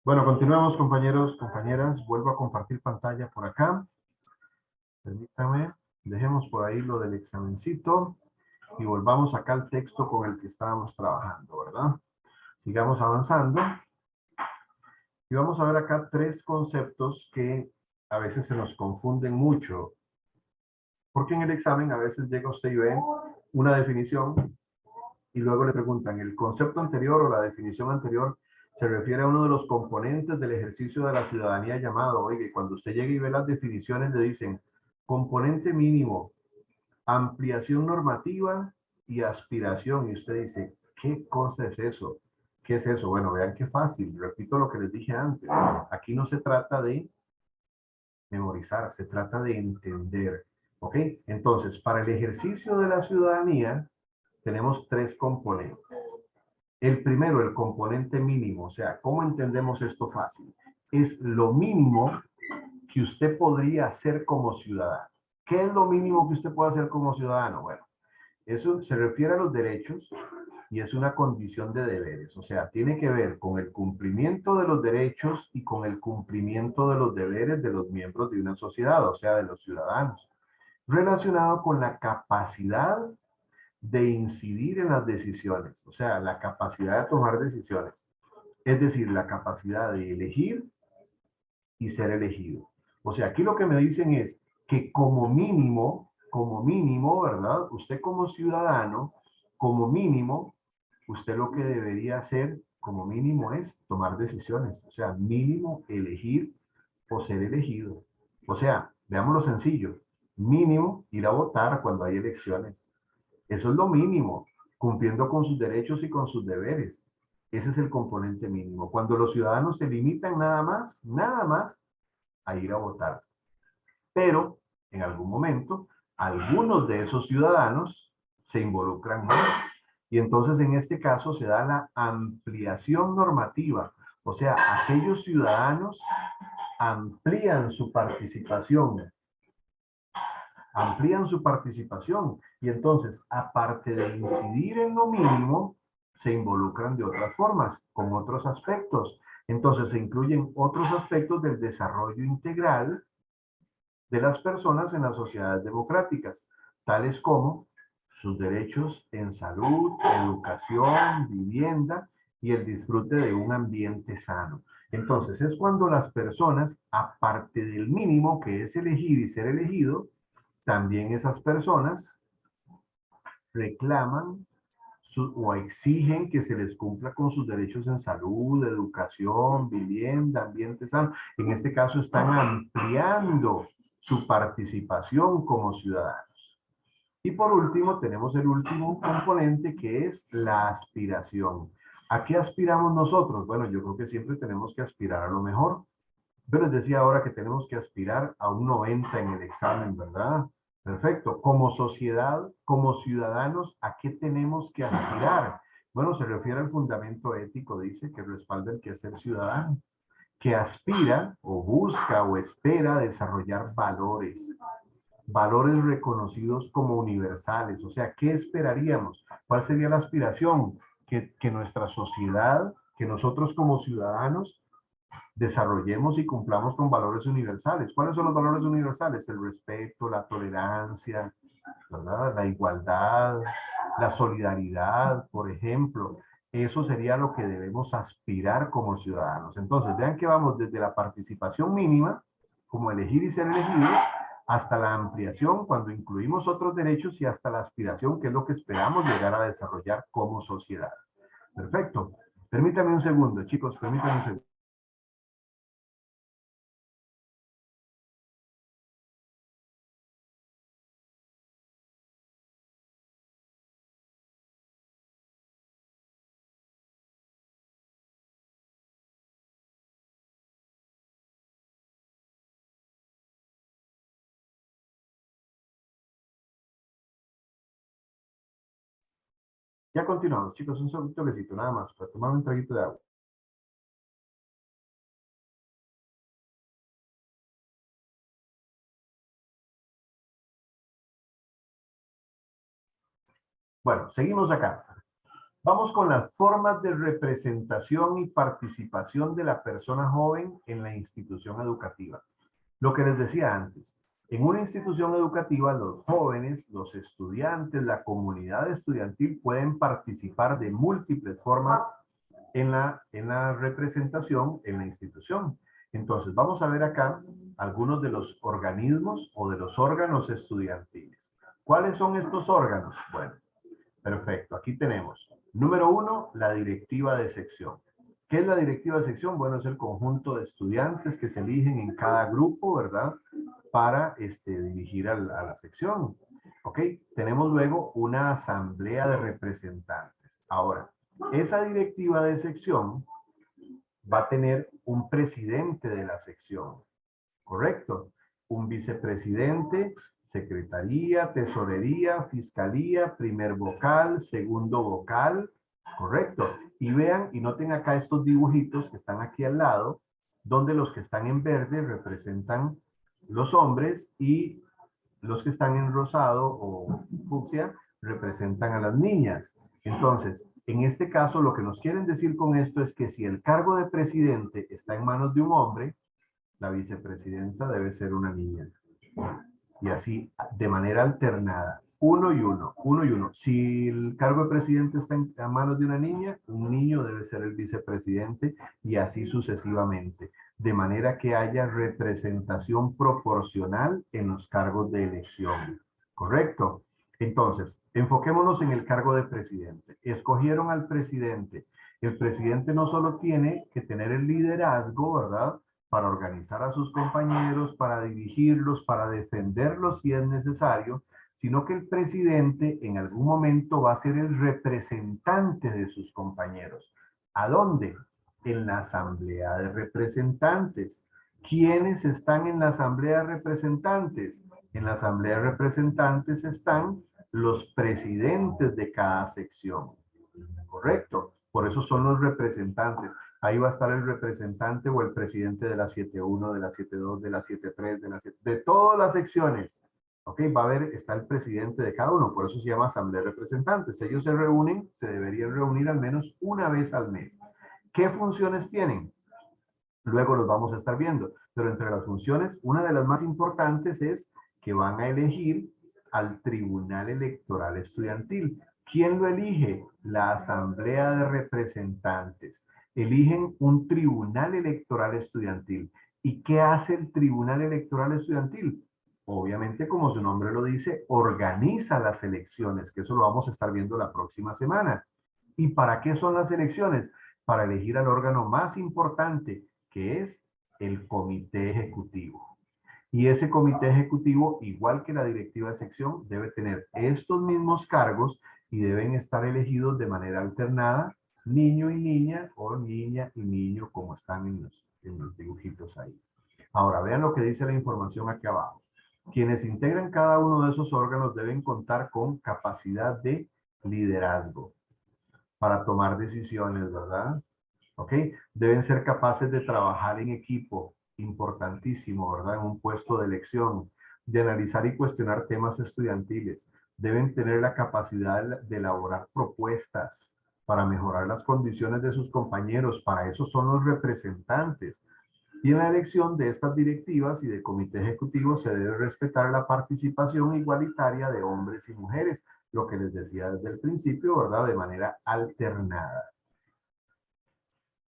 Bueno, continuamos, compañeros, compañeras. Vuelvo a compartir pantalla por acá. Permítame. Dejemos por ahí lo del examencito y volvamos acá al texto con el que estábamos trabajando, ¿verdad? Sigamos avanzando. Y vamos a ver acá tres conceptos que a veces se nos confunden mucho. Porque en el examen a veces llega usted y ve una definición y luego le preguntan, ¿el concepto anterior o la definición anterior se refiere a uno de los componentes del ejercicio de la ciudadanía llamado? Oye, cuando usted llega y ve las definiciones le dicen componente mínimo, ampliación normativa y aspiración. Y usted dice, ¿qué cosa es eso? ¿Qué es eso? Bueno, vean qué fácil. Repito lo que les dije antes. Aquí no se trata de memorizar, se trata de entender. ¿Ok? Entonces, para el ejercicio de la ciudadanía tenemos tres componentes. El primero, el componente mínimo. O sea, ¿cómo entendemos esto fácil? Es lo mínimo que usted podría hacer como ciudadano. ¿Qué es lo mínimo que usted puede hacer como ciudadano? Bueno, eso se refiere a los derechos y es una condición de deberes. O sea, tiene que ver con el cumplimiento de los derechos y con el cumplimiento de los deberes de los miembros de una sociedad, o sea, de los ciudadanos, relacionado con la capacidad de incidir en las decisiones, o sea, la capacidad de tomar decisiones, es decir, la capacidad de elegir y ser elegido. O sea, aquí lo que me dicen es que como mínimo, ¿verdad? Usted como ciudadano, como mínimo, usted lo que debería hacer como mínimo es tomar decisiones, o sea, mínimo elegir o ser elegido. O sea, veámoslo sencillo, mínimo ir a votar cuando hay elecciones. Eso es lo mínimo, cumpliendo con sus derechos y con sus deberes. Ese es el componente mínimo. Cuando los ciudadanos se limitan nada más a ir a votar. Pero en algún momento, algunos de esos ciudadanos se involucran más. Y entonces en este caso se da la ampliación normativa. O sea, aquellos ciudadanos amplían su participación y entonces, aparte de incidir en lo mínimo, se involucran de otras formas, con otros aspectos. Entonces, se incluyen otros aspectos del desarrollo integral de las personas en las sociedades democráticas, tales como sus derechos en salud, educación, vivienda y el disfrute de un ambiente sano. Entonces, es cuando las personas, aparte del mínimo que es elegir y ser elegido, también esas personas reclaman o exigen que se les cumpla con sus derechos en salud, educación, vivienda, ambiente sano. En este caso están ampliando su participación como ciudadanos. Y por último, tenemos el último componente que es la aspiración. ¿A qué aspiramos nosotros? Bueno, yo creo que siempre tenemos que aspirar a lo mejor. Yo les decía ahora que tenemos que aspirar a un 90 en el examen, ¿verdad? Perfecto. Como sociedad, como ciudadanos, ¿a qué tenemos que aspirar? Bueno, se refiere al fundamento ético, dice, que respalda el quehacer ciudadano, que aspira o busca o espera desarrollar valores, valores reconocidos como universales. O sea, ¿qué esperaríamos? ¿Cuál sería la aspiración? Que nuestra sociedad, que nosotros como ciudadanos desarrollemos y cumplamos con valores universales. ¿Cuáles son los valores universales? El respeto, la tolerancia, ¿verdad? La igualdad, la solidaridad, por ejemplo. Eso sería lo que debemos aspirar como ciudadanos. Entonces, vean que vamos desde la participación mínima, como elegir y ser elegidos, hasta la ampliación, cuando incluimos otros derechos, y hasta la aspiración, que es lo que esperamos llegar a desarrollar como sociedad. Perfecto. Permítanme un segundo, chicos, permítanme un segundo. Ya continuamos, chicos, un solo toquecito, nada más, para tomar un traguito de agua. Bueno, seguimos acá. Vamos con las formas de representación y participación de la persona joven en la institución educativa. Lo que les decía antes, en una institución educativa los jóvenes, los estudiantes, la comunidad estudiantil pueden participar de múltiples formas en la representación en la institución. Entonces, vamos a ver acá algunos de los organismos o de los órganos estudiantiles. ¿Cuáles son estos órganos? Bueno, perfecto. Aquí tenemos, número 1, la directiva de sección. ¿Qué es la directiva de sección? Bueno, es el conjunto de estudiantes que se eligen en cada grupo, ¿verdad? Para dirigir a la sección. ¿Ok? Tenemos luego una asamblea de representantes. Ahora, esa directiva de sección va a tener un presidente de la sección, ¿correcto? Un vicepresidente, secretaría, tesorería, fiscalía, primer vocal, segundo vocal, ¿correcto? Y vean y noten acá estos dibujitos que están aquí al lado, donde los que están en verde representan los hombres y los que están en rosado o fucsia representan a las niñas. Entonces, en este caso, lo que nos quieren decir con esto es que si el cargo de presidente está en manos de un hombre, la vicepresidenta debe ser una niña. Y así, de manera alternada, uno y uno, uno y uno. Si el cargo de presidente está en manos de una niña, un niño debe ser el vicepresidente y así sucesivamente. De manera que haya representación proporcional en los cargos de elección. ¿Correcto? Entonces, enfoquémonos en el cargo de presidente. Escogieron al presidente. El presidente no solo tiene que tener el liderazgo, ¿verdad?, para organizar a sus compañeros, para dirigirlos, para defenderlos si es necesario, sino que el presidente en algún momento va a ser el representante de sus compañeros. ¿A dónde? En la asamblea de representantes. ¿Quiénes están en la asamblea de representantes? En la asamblea de representantes están los presidentes de cada sección. ¿Correcto? Por eso son los representantes. Ahí va a estar el representante o el presidente de la 7.1, de la 7.2, de la 7.3, de todas las secciones. ¿Ok? Va a haber, está el presidente de cada uno, por eso se llama asamblea de representantes. Ellos se reúnen, se deberían reunir al menos una vez al mes. ¿Qué funciones tienen? Luego los vamos a estar viendo. Pero entre las funciones, una de las más importantes es que van a elegir al Tribunal Electoral Estudiantil. ¿Quién lo elige? La Asamblea de Representantes. Eligen un Tribunal Electoral Estudiantil. ¿Y qué hace el Tribunal Electoral Estudiantil? Obviamente, como su nombre lo dice, organiza las elecciones, que eso lo vamos a estar viendo la próxima semana. ¿Y para qué son las elecciones? Para elegir al órgano más importante, que es el comité ejecutivo. Y ese comité ejecutivo, igual que la directiva de sección, debe tener estos mismos cargos y deben estar elegidos de manera alternada, niño y niña o niña y niño, como están en los dibujitos ahí. Ahora, vean lo que dice la información aquí abajo. Quienes integran cada uno de esos órganos deben contar con capacidad de liderazgo para tomar decisiones, ¿verdad? ¿Ok? Deben ser capaces de trabajar en equipo, importantísimo, ¿verdad? En un puesto de elección, de analizar y cuestionar temas estudiantiles. Deben tener la capacidad de elaborar propuestas para mejorar las condiciones de sus compañeros. Para eso son los representantes. Y en la elección de estas directivas y de comité ejecutivo se debe respetar la participación igualitaria de hombres y mujeres, lo que les decía desde el principio, ¿verdad? De manera alternada.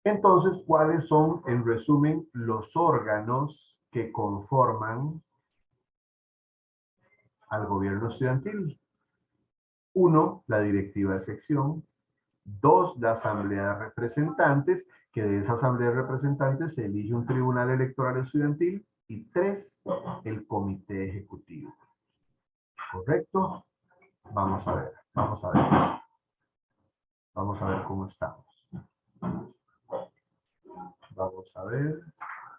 Entonces, ¿cuáles son, en resumen, los órganos que conforman al gobierno estudiantil? 1, la directiva de sección. 2, la asamblea de representantes, que de esa asamblea de representantes se elige un tribunal electoral estudiantil. Y 3, el comité ejecutivo. ¿Correcto? Vamos a ver, vamos a ver. Vamos a ver cómo estamos. Vamos a ver.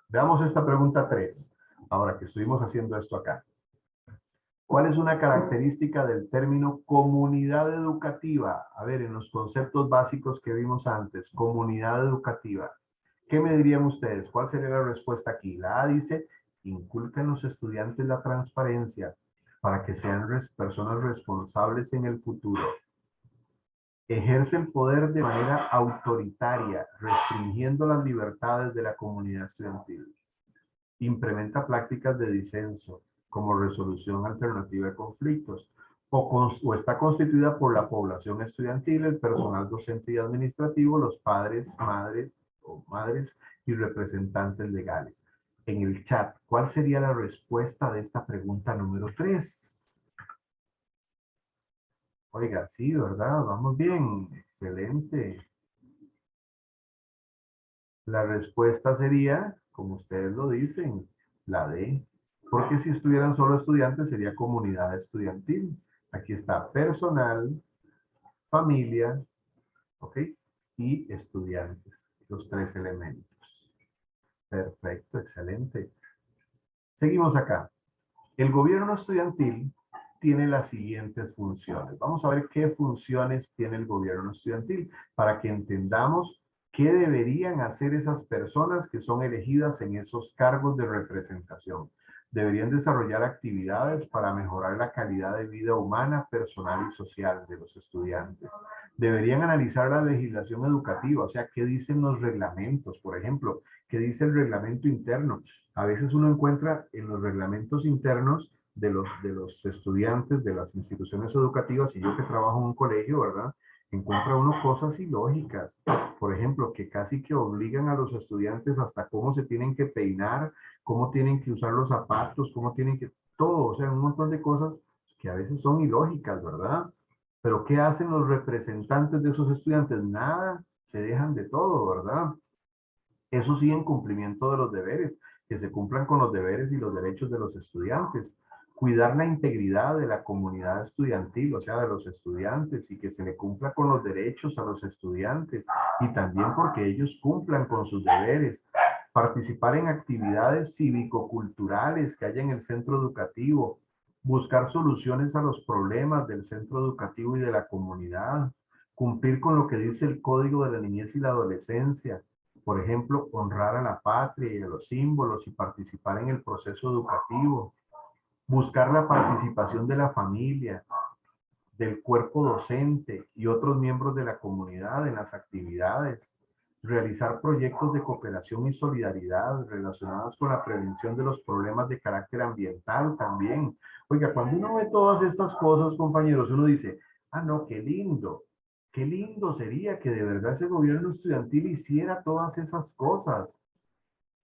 Veamos esta pregunta 3. Ahora que estuvimos haciendo esto acá. ¿Cuál es una característica del término comunidad educativa? A ver, en los conceptos básicos que vimos antes, comunidad educativa. ¿Qué me dirían ustedes? ¿Cuál sería la respuesta aquí? La A dice, inculca en los estudiantes la transparencia para que sean personas responsables en el futuro. Ejerce el poder de manera autoritaria, restringiendo las libertades de la comunidad estudiantil. Implementa prácticas de disenso, como resolución alternativa de conflictos, o está constituida por la población estudiantil, el personal docente y administrativo, los padres, madres y representantes legales. En el chat, ¿cuál sería la respuesta de esta pregunta número 3? Oiga, sí, ¿verdad? Vamos bien. Excelente. La respuesta sería, como ustedes lo dicen, la D. Porque si estuvieran solo estudiantes, sería comunidad estudiantil. Aquí está personal, familia, ¿ok? Y estudiantes, los tres elementos. Perfecto, excelente. Seguimos acá. El gobierno estudiantil tiene las siguientes funciones. Vamos a ver qué funciones tiene el gobierno estudiantil para que entendamos qué deberían hacer esas personas que son elegidas en esos cargos de representación. Deberían desarrollar actividades para mejorar la calidad de vida humana, personal y social de los estudiantes. Deberían analizar la legislación educativa, o sea, qué dicen los reglamentos, por ejemplo, qué dice el reglamento interno. A veces uno encuentra en los reglamentos internos de los estudiantes de las instituciones educativas, y yo que trabajo en un colegio, ¿verdad? Encuentra uno cosas ilógicas. Por ejemplo, que casi que obligan a los estudiantes hasta cómo se tienen que peinar, cómo tienen que usar los zapatos, cómo tienen que... Todo, o sea, un montón de cosas que a veces son ilógicas, ¿verdad? Pero ¿qué hacen los representantes de esos estudiantes? Nada, se dejan de todo, ¿verdad? Eso sí, en cumplimiento de los deberes, que se cumplan con los deberes y los derechos de los estudiantes. Cuidar la integridad de la comunidad estudiantil, o sea, de los estudiantes, y que se le cumpla con los derechos a los estudiantes, y también porque ellos cumplan con sus deberes. Participar en actividades cívico-culturales que haya en el centro educativo. Buscar soluciones a los problemas del centro educativo y de la comunidad. Cumplir con lo que dice el Código de la Niñez y la Adolescencia. Por ejemplo, honrar a la patria y a los símbolos y participar en el proceso educativo. Buscar la participación de la familia, del cuerpo docente y otros miembros de la comunidad en las actividades. Realizar proyectos de cooperación y solidaridad relacionados con la prevención de los problemas de carácter ambiental también. Oiga, cuando uno ve todas estas cosas, compañeros, uno dice, ah, no, qué lindo sería que de verdad ese gobierno estudiantil hiciera todas esas cosas.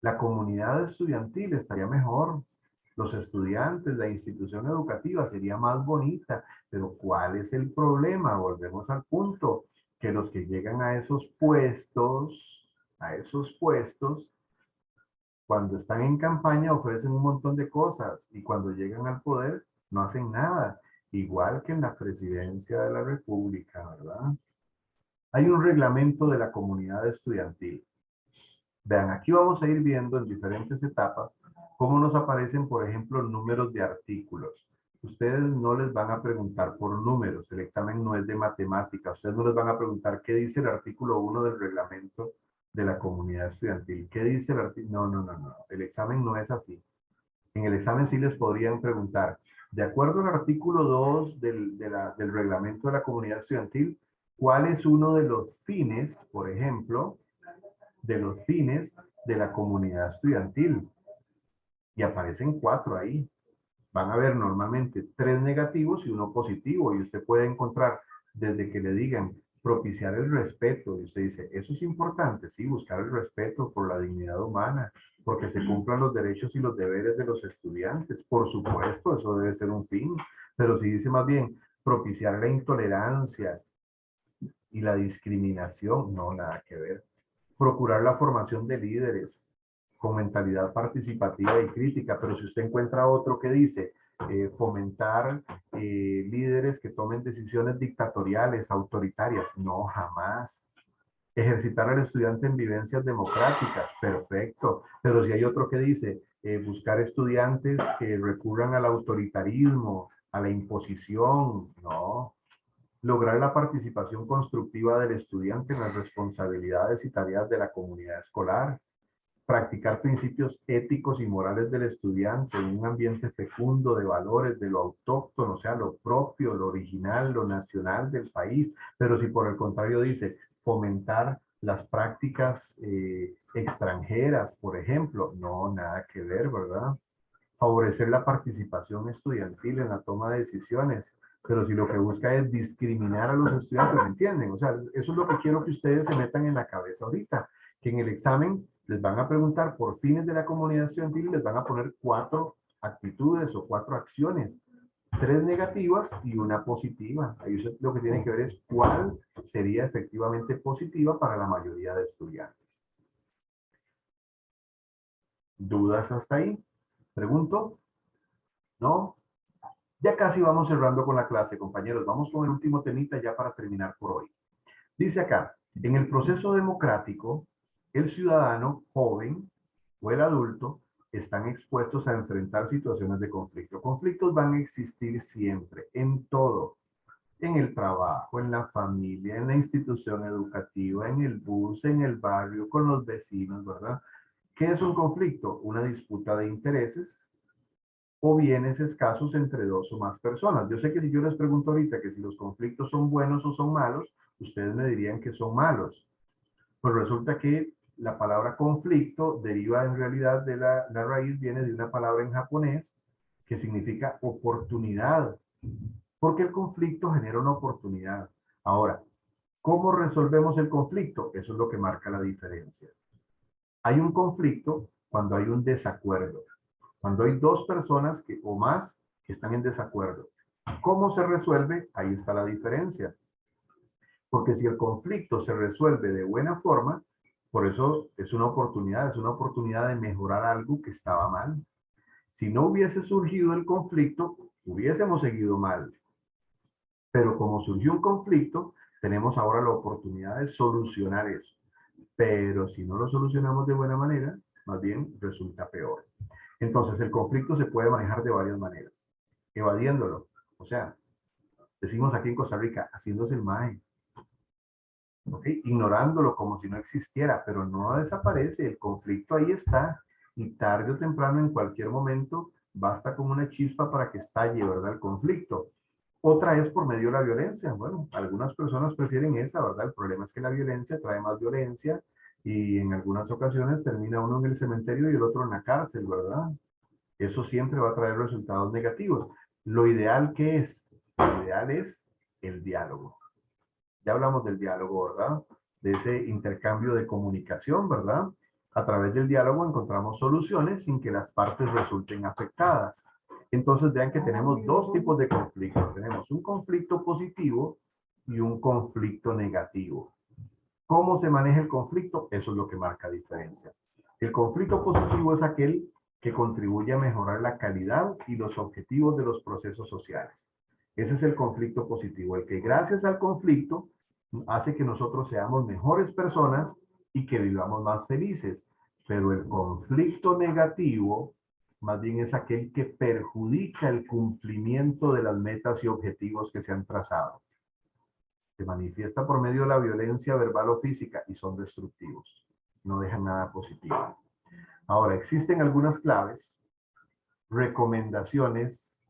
La comunidad estudiantil estaría mejor. Los estudiantes, la institución educativa sería más bonita. Pero ¿cuál es el problema? Volvemos al punto, que los que llegan a esos puestos, cuando están en campaña ofrecen un montón de cosas y cuando llegan al poder no hacen nada. Igual que en la presidencia de la República, ¿verdad? Hay un reglamento de la comunidad estudiantil. Vean, aquí vamos a ir viendo en diferentes etapas cómo nos aparecen, por ejemplo, números de artículos. Ustedes no les van a preguntar por números, el examen no es de matemática. Ustedes no les van a preguntar qué dice el artículo 1 del reglamento de la comunidad estudiantil. ¿Qué dice el artículo? No. El examen no es así. En el examen sí les podrían preguntar, de acuerdo al artículo 2 del reglamento de la comunidad estudiantil, ¿cuál es uno de los fines, por ejemplo, de los fines de la comunidad estudiantil? Y aparecen 4 ahí. Van a ver normalmente 3 negativos y 1 positivo. Y usted puede encontrar desde que le digan propiciar el respeto. Y usted dice, eso es importante, sí, buscar el respeto por la dignidad humana, porque se cumplan los derechos y los deberes de los estudiantes. Por supuesto, eso debe ser un fin. Pero si dice más bien propiciar la intolerancia y la discriminación, no, nada que ver. Procurar la formación de líderes con mentalidad participativa y crítica, pero si usted encuentra otro que dice fomentar líderes que tomen decisiones dictatoriales, autoritarias, no, jamás. Ejercitar al estudiante en vivencias democráticas, perfecto, pero si hay otro que dice buscar estudiantes que recurran al autoritarismo, a la imposición, no. Lograr la participación constructiva del estudiante en las responsabilidades y tareas de la comunidad escolar. practicar principios éticos y morales del estudiante en un ambiente fecundo de valores, de lo autóctono, o sea, lo propio, lo original, lo nacional del país. Pero si por el contrario dice fomentar las prácticas extranjeras, por ejemplo, no, nada que ver, ¿verdad? Favorecer la participación estudiantil en la toma de decisiones, pero si lo que busca es discriminar a los estudiantes, ¿me entienden? O sea, eso es lo que quiero que ustedes se metan en la cabeza ahorita, que en el examen les van a preguntar por fines de la comunidad estudiantil y les van a poner 4 actitudes o 4 acciones, 3 negativas y una positiva. Ahí usted lo que tiene que ver es cuál sería efectivamente positiva para la mayoría de estudiantes. ¿Dudas hasta ahí? ¿Pregunto? ¿No? Ya casi vamos cerrando con la clase, compañeros. Vamos con el último temita ya para terminar por hoy. Dice acá, en el proceso democrático, el ciudadano joven o el adulto están expuestos a enfrentar situaciones de conflicto. Conflictos van a existir siempre, en todo. En el trabajo, en la familia, en la institución educativa, en el bus, en el barrio, con los vecinos, ¿verdad? ¿Qué es un conflicto? Una disputa de intereses o bienes escasos entre 2 o más personas. Yo sé que si yo les pregunto ahorita que si los conflictos son buenos o son malos, ustedes me dirían que son malos. Pues resulta que la palabra conflicto deriva en realidad de la raíz, viene de una palabra en japonés que significa oportunidad, porque el conflicto genera una oportunidad. Ahora, ¿cómo resolvemos el conflicto? Eso es lo que marca la diferencia. Hay un conflicto cuando hay un desacuerdo. Cuando hay 2 personas o más que están en desacuerdo. ¿Cómo se resuelve? Ahí está la diferencia. Porque si el conflicto se resuelve de buena forma, por eso es una oportunidad de mejorar algo que estaba mal. Si no hubiese surgido el conflicto, hubiésemos seguido mal. Pero como surgió un conflicto, tenemos ahora la oportunidad de solucionar eso. Pero si no lo solucionamos de buena manera, más bien resulta peor. Entonces, el conflicto se puede manejar de varias maneras. Evadiéndolo. O sea, decimos aquí en Costa Rica, haciéndose el maje. ¿Okay? Ignorándolo como si no existiera, pero no desaparece. El conflicto ahí está. Y tarde o temprano, en cualquier momento, basta con una chispa para que estalle, ¿verdad? El conflicto. Otra es por medio de la violencia. Bueno, algunas personas prefieren esa, ¿verdad? El problema es que la violencia trae más violencia y en algunas ocasiones termina uno en el cementerio y el otro en la cárcel, ¿verdad? Eso siempre va a traer resultados negativos. Lo ideal, ¿qué es? Lo ideal es el diálogo. Ya hablamos del diálogo, ¿verdad? De ese intercambio de comunicación, ¿verdad? A través del diálogo encontramos soluciones sin que las partes resulten afectadas. Entonces vean que tenemos 2 tipos de conflictos. Tenemos un conflicto positivo y un conflicto negativo. ¿Cómo se maneja el conflicto? Eso es lo que marca diferencia. El conflicto positivo es aquel que contribuye a mejorar la calidad y los objetivos de los procesos sociales. Ese es el conflicto positivo, el que gracias al conflicto hace que nosotros seamos mejores personas y que vivamos más felices. Pero el conflicto negativo más bien es aquel que perjudica el cumplimiento de las metas y objetivos que se han trazado. Se manifiesta por medio de la violencia verbal o física y son destructivos. No dejan nada positivo. Ahora, existen algunas claves, recomendaciones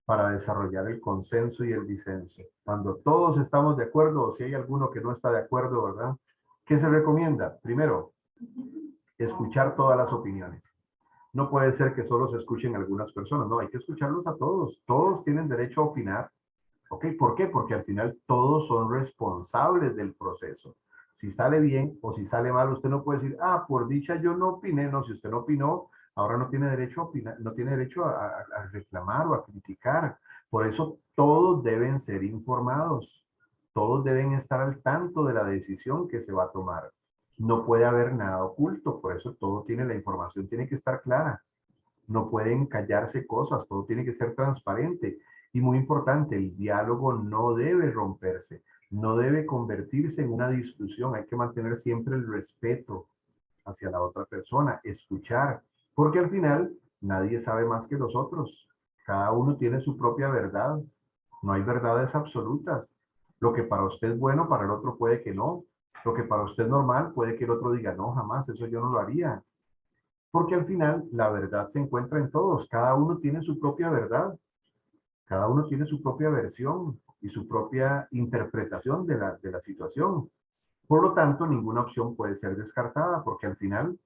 para desarrollar el consenso y el disenso. Cuando todos estamos de acuerdo o si hay alguno que no está de acuerdo, ¿verdad? ¿Qué se recomienda? Primero, escuchar todas las opiniones. No puede ser que solo se escuchen algunas personas, no, hay que escucharlos a todos. Todos tienen derecho a opinar. ¿Ok? ¿Por qué? Porque al final todos son responsables del proceso. Si sale bien o si sale mal, usted no puede decir, ah, por dicha yo no opiné. No, si usted no opinó, ahora no tiene derecho a opinar, no tiene derecho a reclamar o a criticar. Por eso todos deben ser informados. Todos deben estar al tanto de la decisión que se va a tomar. No puede haber nada oculto, por eso todo tiene la información, tiene que estar clara. No pueden callarse cosas, todo tiene que ser transparente. Y muy importante, el diálogo no debe romperse, no debe convertirse en una discusión. Hay que mantener siempre el respeto hacia la otra persona, escuchar, porque al final nadie sabe más que los otros. Cada uno tiene su propia verdad. No hay verdades absolutas. Lo que para usted es bueno, para el otro puede que no. Lo que para usted es normal, puede que el otro diga, no, jamás, eso yo no lo haría. Porque al final la verdad se encuentra en todos. Cada uno tiene su propia verdad. Cada uno tiene su propia versión y su propia interpretación de la situación. Por lo tanto, ninguna opción puede ser descartada porque al final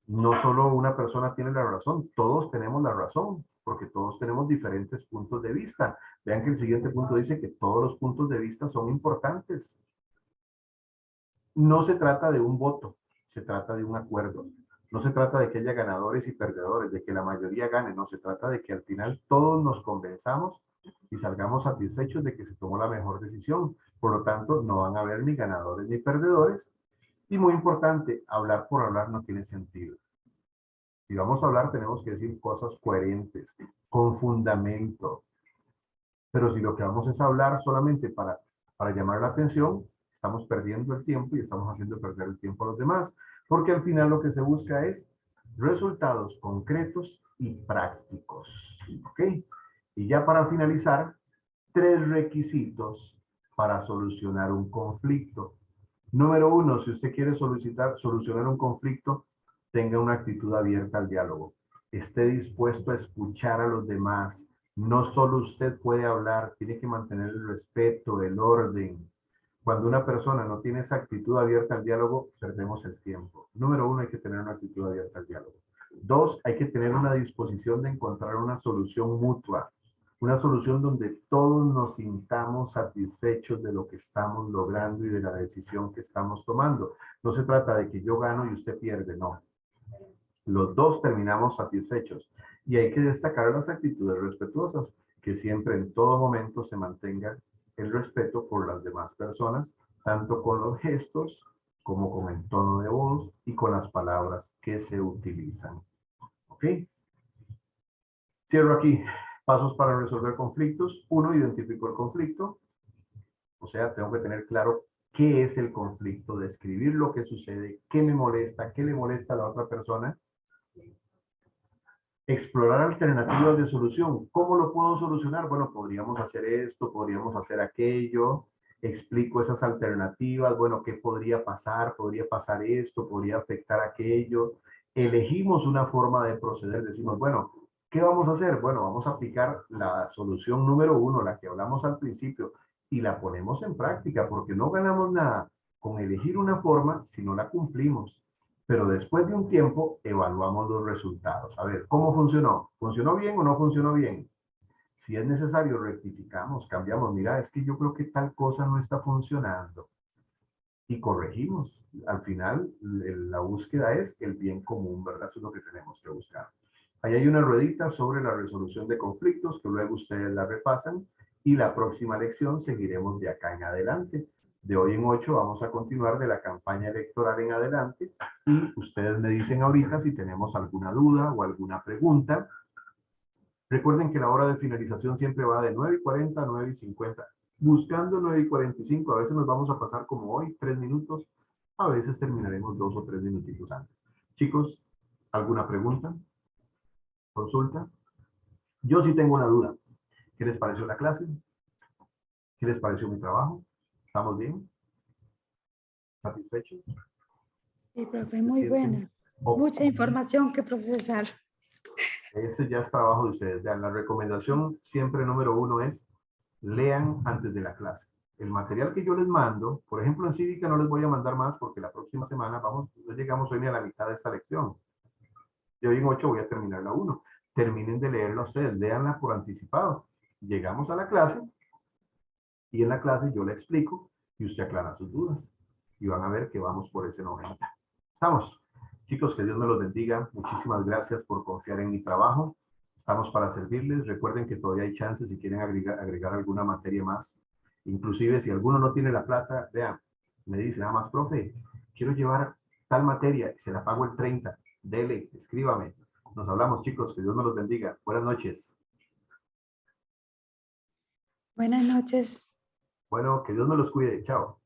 no solo una persona tiene la razón, todos tenemos la razón, porque todos tenemos diferentes puntos de vista. Vean que el siguiente punto dice que todos los puntos de vista son importantes. No se trata de un voto, se trata de un acuerdo. No se trata de que haya ganadores y perdedores, de que la mayoría gane, no, se trata de que al final todos nos convenzamos y salgamos satisfechos de que se tomó la mejor decisión. Por lo tanto, no van a haber ni ganadores ni perdedores. Y muy importante, hablar por hablar no tiene sentido. Si vamos a hablar, tenemos que decir cosas coherentes, con fundamento. Pero si lo que vamos es hablar solamente para llamar la atención, estamos perdiendo el tiempo y estamos haciendo perder el tiempo a los demás. Porque al final lo que se busca es resultados concretos y prácticos. ¿Ok? Y ya para finalizar, 3 requisitos para solucionar un conflicto. Número 1, si usted quiere solucionar un conflicto, tenga una actitud abierta al diálogo. Esté dispuesto a escuchar a los demás. No solo usted puede hablar, tiene que mantener el respeto, el orden. Cuando una persona no tiene esa actitud abierta al diálogo, perdemos el tiempo. Número 1, hay que tener una actitud abierta al diálogo. 2, hay que tener una disposición de encontrar una solución mutua. Una solución donde todos nos sintamos satisfechos de lo que estamos logrando y de la decisión que estamos tomando. No se trata de que yo gano y usted pierde, no. Los dos terminamos satisfechos. Y hay que destacar las actitudes respetuosas, que siempre en todo momento se mantenga el respeto por las demás personas, tanto con los gestos como con el tono de voz y con las palabras que se utilizan. ¿Ok? Cierro aquí. Pasos para resolver conflictos. 1, identifico el conflicto. O sea, tengo que tener claro qué es el conflicto, describir lo que sucede, qué me molesta, qué le molesta a la otra persona. Explorar alternativas de solución. ¿Cómo lo puedo solucionar? Bueno, podríamos hacer esto, podríamos hacer aquello. Explico esas alternativas. Bueno, ¿qué podría pasar? Podría pasar esto, podría afectar aquello. Elegimos una forma de proceder. Decimos, bueno, ¿qué vamos a hacer? Bueno, vamos a aplicar la solución número 1, la que hablamos al principio, y la ponemos en práctica, porque no ganamos nada con elegir una forma si no la cumplimos. Pero después de un tiempo evaluamos los resultados. A ver, ¿cómo funcionó? ¿Funcionó bien o no funcionó bien? Si es necesario, rectificamos, cambiamos. Mira, es que yo creo que tal cosa no está funcionando. Y corregimos. Al final, la búsqueda es el bien común, ¿verdad? Eso es lo que tenemos que buscar. Ahí hay una ruedita sobre la resolución de conflictos que luego ustedes la repasan y la próxima lección seguiremos de acá en adelante. De hoy en 8 vamos a continuar de la campaña electoral en adelante y ustedes me dicen ahorita si tenemos alguna duda o alguna pregunta. Recuerden que la hora de finalización siempre va de 9:40 a 9:50. Buscando 9:45, a veces nos vamos a pasar como hoy, 3 minutos, a veces terminaremos 2 o 3 minutitos antes. Chicos, ¿alguna pregunta? ¿Consulta? Yo sí tengo una duda. ¿Qué les pareció la clase? ¿Qué les pareció mi trabajo? ¿Estamos bien? ¿Satisfechos? Sí, profe, ¿Se muy sienten buena. Mucha optimistas? información que procesar. Ese ya es trabajo de ustedes. Vean, la recomendación siempre número 1 es lean antes de la clase. El material que yo les mando, por ejemplo en Cívica no les voy a mandar más porque la próxima semana no llegamos hoy ni a la mitad de esta lección. Y hoy en 8 voy a terminar la 1. Terminen de leerla ustedes, leanla por anticipado. Llegamos a la clase y en la clase yo le explico y usted aclara sus dudas. Y van a ver que vamos por ese 90. ¿Estamos? Chicos, que Dios me los bendiga. Muchísimas gracias por confiar en mi trabajo. Estamos para servirles. Recuerden que todavía hay chances si quieren agregar alguna materia más. Inclusive si alguno no tiene la plata, vean, me dice nada más, profe, quiero llevar tal materia y se la pago el 30. Dele, escríbame. Nos hablamos, chicos. Que Dios me los bendiga. Buenas noches. Buenas noches. Bueno, que Dios me los cuide. Chao.